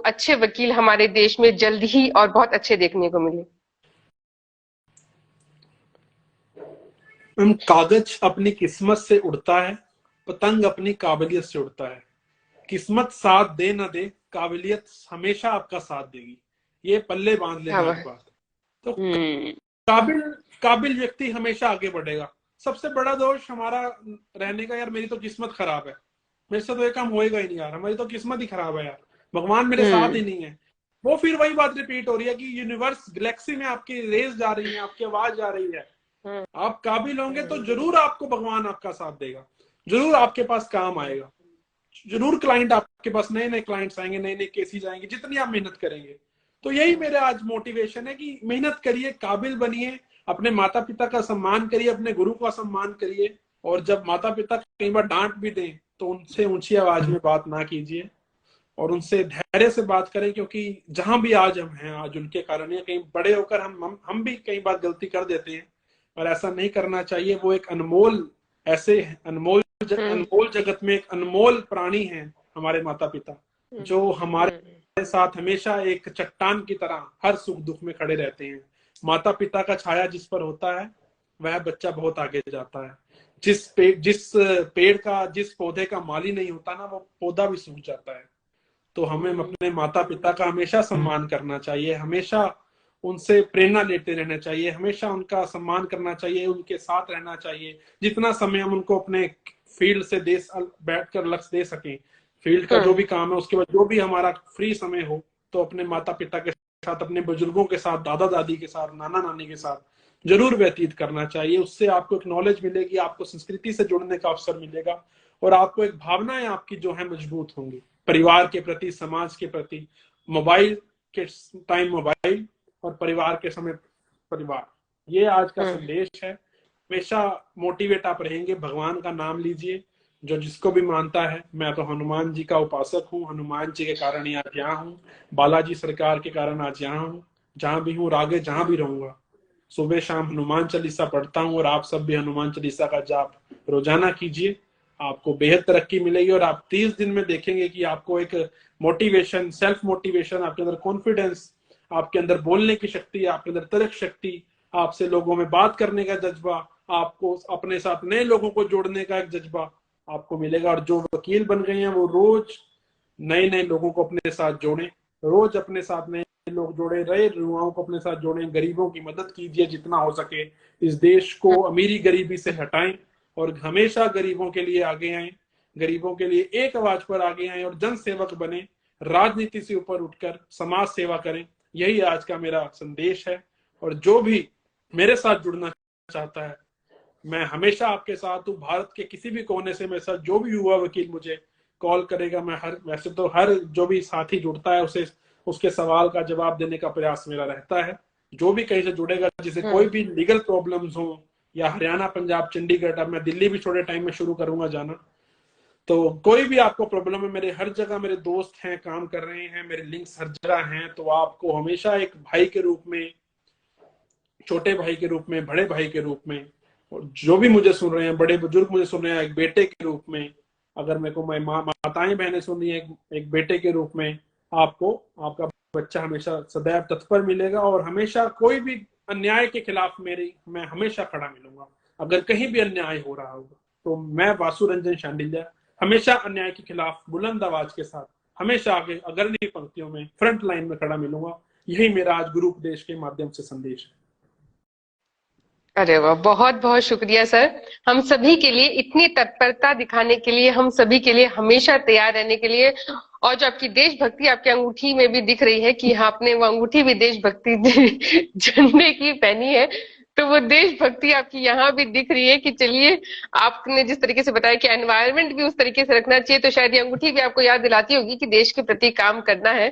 अच्छे वकील हमारे देश में जल्द ही और बहुत अच्छे देखने को मिले? कागज अपनी किस्मत से उड़ता है, पतंग अपनी काबिलियत से उड़ता है। किस्मत साथ दे न दे, काबिलियत हमेशा आपका साथ देगी। ये पल्ले बांध लेना एक बात। तो काबिल व्यक्ति हमेशा आगे बढ़ेगा। सबसे बड़ा दोष हमारा रहने का, यार मेरी तो किस्मत खराब है, मेरे से तो ये काम होएगा ही नहीं, यार हमारी तो किस्मत ही खराब है, यार भगवान मेरे साथ ही नहीं है। वो फिर वही बात रिपीट हो रही है कि यूनिवर्स, गैलेक्सी में आपकी रेस जा रही है, आपकी आवाज जा रही है। आप काबिल होंगे तो जरूर आपको भगवान आपका साथ देगा, जरूर आपके पास काम आएगा, जरूर क्लाइंट आपके पास, नए नए क्लाइंट्स आएंगे, नए नए केसेस आएंगे, जितनी आप मेहनत करेंगे। तो यही मेरे आज मोटिवेशन है कि मेहनत करिए, काबिल बनिए, अपने माता पिता का सम्मान करिए, अपने गुरु का सम्मान करिए। और जब माता पिता कई बार डांट भी दें तो उनसे ऊंची आवाज में बात ना कीजिए, और उनसे धैर्य से बात करें, क्योंकि जहां भी आज हम हैं, आज उनके कारण है। कहीं बड़े होकर हम भी कई बार गलती कर देते हैं, और ऐसा नहीं करना चाहिए। वो एक अनमोल, ऐसे अनमोल जगत में एक अनमोल प्राणी है हमारे माता पिता, जो हमारे साथ हमेशा एक चट्टान की तरह हर सुख दुख में खड़े रहते हैं। माता पिता का छाया जिस पर होता है वह बच्चा बहुत आगे जाता है। जिस पेड़ का, जिस पौधे का माली नहीं होता ना, वो पौधा भी सूख जाता है। तो हमें अपने माता पिता का हमेशा सम्मान करना चाहिए, हमेशा उनसे प्रेरणा लेते रहना चाहिए, हमेशा उनका सम्मान करना चाहिए, उनके साथ रहना चाहिए। जितना समय हम उनको अपने फील्ड से दे बैठकर लक्ष्य दे सकें, फील्ड का जो भी काम है उसके बाद जो भी हमारा फ्री समय हो, तो अपने माता पिता के साथ, अपने बुजुर्गों के साथ, दादा दादी के साथ, नाना नानी के साथ जरूर व्यतीत करना चाहिए। उससे आपको एक नॉलेज मिलेगी, आपको संस्कृति से जुड़ने का अवसर मिलेगा, और आपको एक भावनाएं आपकी जो है मजबूत होंगी, परिवार के प्रति, समाज के प्रति। मोबाइल के टाइम मोबाइल और परिवार के समय परिवार, ये आज का संदेश है। हमेशा मोटिवेट आप रहेंगे, भगवान का नाम लीजिए, जो जिसको भी मानता है। मैं तो हनुमान जी का उपासक हूँ, हनुमान जी के कारण आज यहाँ हूँ, बालाजी सरकार के कारण आज यहाँ हूँ। जहां भी हूँ और आगे जहां भी रहूंगा, सुबह शाम हनुमान चालीसा पढ़ता हूँ, और आप सब भी हनुमान चालीसा का जाप रोजाना कीजिए। आपको बेहद तरक्की मिलेगी, और आप 30 दिन में देखेंगे कि आपको एक मोटिवेशन, सेल्फ मोटिवेशन, आपके अंदर कॉन्फिडेंस, आपके अंदर बोलने की शक्ति, आपके अंदर तर्क शक्ति, आपसे लोगों में बात करने का जज्बा, आपको अपने साथ नए लोगों को जोड़ने का एक जज्बा आपको मिलेगा। और जो वकील बन गए हैं वो रोज नए नए लोगों को अपने साथ जोड़ें, रोज अपने साथ नए लोग जोड़े रहे, युवाओं को अपने साथ जोड़ें, गरीबों की मदद कीजिए जितना हो सके। इस देश को अमीरी गरीबी से हटाएं, और हमेशा गरीबों के लिए आगे आए, गरीबों के लिए एक आवाज पर आगे आए, और जन सेवक बने, राजनीति से ऊपर उठकर समाज सेवा करें। यही आज का मेरा संदेश है। और जो भी मेरे साथ जुड़ना चाहता है, मैं हमेशा आपके साथ हूँ। भारत के किसी भी कोने से मेरे साथ जो भी युवा वकील मुझे कॉल करेगा, मैं वैसे तो हर जो भी साथी जुड़ता है उसे उसके सवाल का जवाब देने का प्रयास मेरा रहता है। जो भी कहीं से जुड़ेगा, जिसे कोई भी लीगल प्रॉब्लम्स हो, या हरियाणा, पंजाब, चंडीगढ़, अब मैं दिल्ली भी थोड़े टाइम में शुरू करूंगा जाना, तो कोई भी आपको प्रॉब्लम है, मेरे हर जगह मेरे दोस्त हैं, काम कर रहे हैं, मेरे लिंक्स हर जगह हैं। तो आपको हमेशा एक भाई के रूप में, छोटे भाई के रूप में, बड़े भाई के रूप में, और जो भी मुझे सुन रहे हैं, बड़े बुजुर्ग मुझे सुन रहे हैं, एक बेटे के रूप में, अगर मेरे को माताएं बहनें सुन रही हैं, एक बेटे के रूप में, आपको आपका बच्चा हमेशा सदैव तत्पर मिलेगा। और हमेशा कोई भी अन्याय के खिलाफ मैं हमेशा खड़ा मिलूंगा। अगर कहीं भी अन्याय हो रहा होगा, तो मैं वासु रंजन शांडिल्य हमेशा अन्याय के खिलाफ बुलंद आवाज के साथ हमेशा आगे अग्रणी पंक्तियों में, फ्रंट लाइन में खड़ा मिलूंगा। यही मेरा आज गुरु उपदेश के माध्यम से संदेश है। अरे वाह, बहुत बहुत शुक्रिया सर। हम सभी के लिए इतनी तत्परता दिखाने के लिए, हम सभी के लिए हमेशा तैयार रहने के लिए, और जो आपकी देशभक्ति आपकी अंगूठी में भी दिख रही है कि हाँ, आपने वो अंगूठी भी देशभक्ति झंडे की पहनी है, तो वो देशभक्ति आपकी यहाँ भी दिख रही है कि चलिए, आपने जिस तरीके से बताया कि एनवायरनमेंट भी उस तरीके से रखना चाहिए, तो शायद ये अंगूठी भी आपको याद दिलाती होगी कि देश के प्रति काम करना है।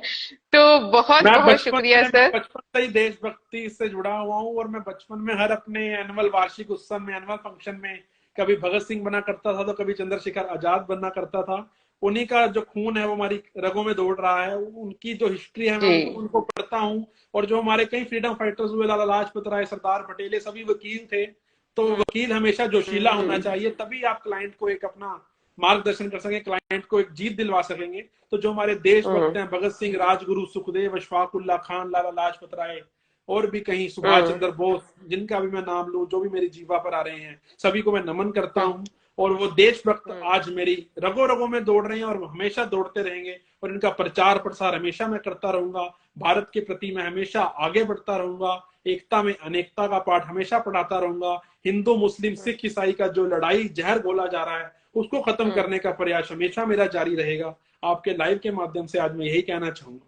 तो बहुत बहुत शुक्रिया मैं सर। बचपन से ही देशभक्ति से जुड़ा हुआ हूँ, और मैं बचपन में हर अपने एनुअल वार्षिक उत्सव में, एनुअल फंक्शन में कभी भगत सिंह बना करता था, तो कभी चंद्रशेखर आजाद बनना करता था। उन्हीं का जो खून है वो हमारी रगों में दौड़ रहा है, उनकी जो हिस्ट्री है मैं जी। उनको पढ़ता हूँ। और जो हमारे कई फ्रीडम फाइटर्स हुए, लाला लाजपत राय, सरदार पटेल, ये सभी वकील थे। तो वकील हमेशा जोशीला होना चाहिए, तभी आप क्लाइंट को एक अपना मार्गदर्शन कर सकेंगे, क्लाइंट को एक जीत दिलवा सकेंगे। तो जो हमारे देशभक्त हैं, भगत सिंह, राजगुरु, सुखदेव, अशफाक उल्ला खान, लाला लाजपत राय, और भी कहीं सुभाष चंद्र बोस, जिनका भी मैं नाम लूं, जो भी मेरी जीवा पर आ रहे हैं, सभी को मैं नमन करता हूं। और वो देशभक्त आज मेरी रगों रगों में दौड़ रहे हैं, और हमेशा दौड़ते रहेंगे, और इनका प्रचार प्रसार हमेशा मैं करता रहूंगा। भारत के प्रति मैं हमेशा आगे बढ़ता रहूंगा, एकता में अनेकता का पाठ हमेशा पढ़ाता रहूंगा। हिंदू, मुस्लिम, सिख, ईसाई का जो लड़ाई जहर घोला जा रहा है, उसको खत्म करने का प्रयास हमेशा मेरा जारी रहेगा। आपके लाइव के माध्यम से आज मैं यही कहना चाहूंगा।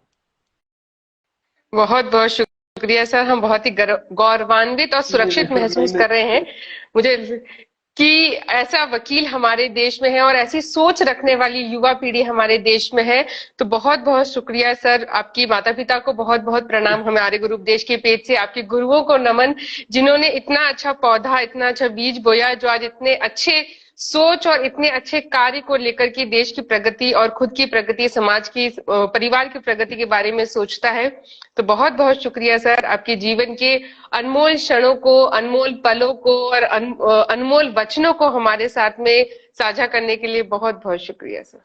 बहुत बहुत शुक्रिया सर। हम बहुत ही गौरवान्वित और सुरक्षित नहीं महसूस नहीं कर रहे हैं मुझे कि ऐसा वकील हमारे देश में है और ऐसी सोच रखने वाली युवा पीढ़ी हमारे देश में है। तो बहुत बहुत शुक्रिया सर। आपकी माता पिता को बहुत बहुत प्रणाम हमारे गुरु उपदेश के पेज से। आपके गुरुओं को नमन, जिन्होंने इतना अच्छा पौधा, इतना अच्छा बीज बोया, जो आज इतने अच्छे सोच और इतने अच्छे कार्य को लेकर के देश की प्रगति और खुद की प्रगति, समाज की, परिवार की प्रगति के बारे में सोचता है। तो बहुत बहुत शुक्रिया सर। आपके जीवन के अनमोल क्षणों को, अनमोल पलों को और अनमोल वचनों को हमारे साथ में साझा करने के लिए बहुत बहुत शुक्रिया सर।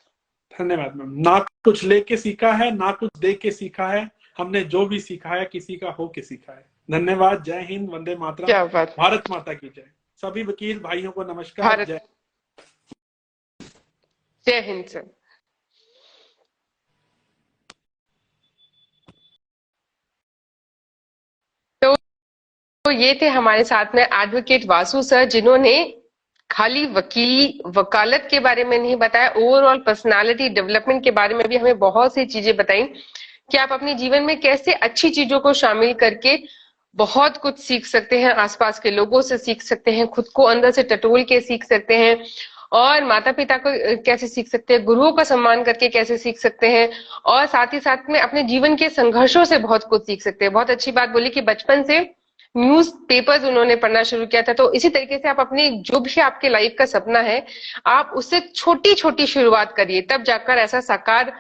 धन्यवाद मैम। ना कुछ लेके सीखा है, ना कुछ दे के सीखा है, हमने जो भी सीखा है किसी का हो के सीखा है। धन्यवाद। जय हिंद, वंदे मातरम, क्या बात। भारत माता की जय। सभी वकील भाइयों को नमस्कार। भारत, जय हिंद सर। तो ये थे हमारे साथ में एडवोकेट वासु सर, जिन्होंने खाली वकालत के बारे में नहीं बताया, ओवरऑल पर्सनालिटी डेवलपमेंट के बारे में भी हमें बहुत सी चीजें बताई कि आप अपने जीवन में कैसे अच्छी चीजों को शामिल करके बहुत कुछ सीख सकते हैं, आसपास के लोगों से सीख सकते हैं, खुद को अंदर से टटोल के सीख सकते हैं, और माता पिता को कैसे सीख सकते हैं, गुरुओं का सम्मान करके कैसे सीख सकते हैं, और साथ ही साथ में अपने जीवन के संघर्षों से बहुत कुछ सीख सकते हैं। बहुत अच्छी बात बोली कि बचपन से न्यूज पेपर्स उन्होंने पढ़ना शुरू किया था। तो इसी तरीके से आप अपनी जो भी आपके लाइफ का सपना है, आप उससे छोटी छोटी शुरुआत करिए, तब जाकर ऐसा साकार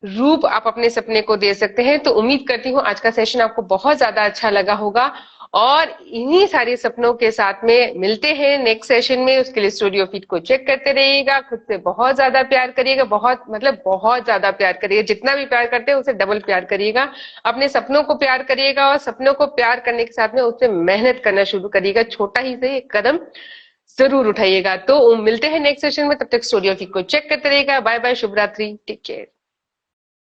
रूप आप अपने सपने को दे सकते हैं। तो उम्मीद करती हूँ आज का सेशन आपको बहुत ज्यादा अच्छा लगा होगा, और इन्हीं सारे सपनों के साथ में मिलते हैं नेक्स्ट सेशन में। उसके लिए स्टूडियो फीड को चेक करते रहिएगा, खुद से बहुत ज्यादा प्यार करिएगा, बहुत ज्यादा प्यार करिएगा, जितना भी प्यार करते हैं उसे डबल प्यार करिएगा, अपने सपनों को प्यार करिएगा, और सपनों को प्यार करने के साथ में उससे मेहनत करना शुरू करिएगा, छोटा ही से एक कदम जरूर उठाइएगा। तो मिलते हैं नेक्स्ट सेशन में, तब तक स्टूडियो फीड को चेक करते रहिएगा। बाय बाय, शुभ रात्रि, टेक केयर।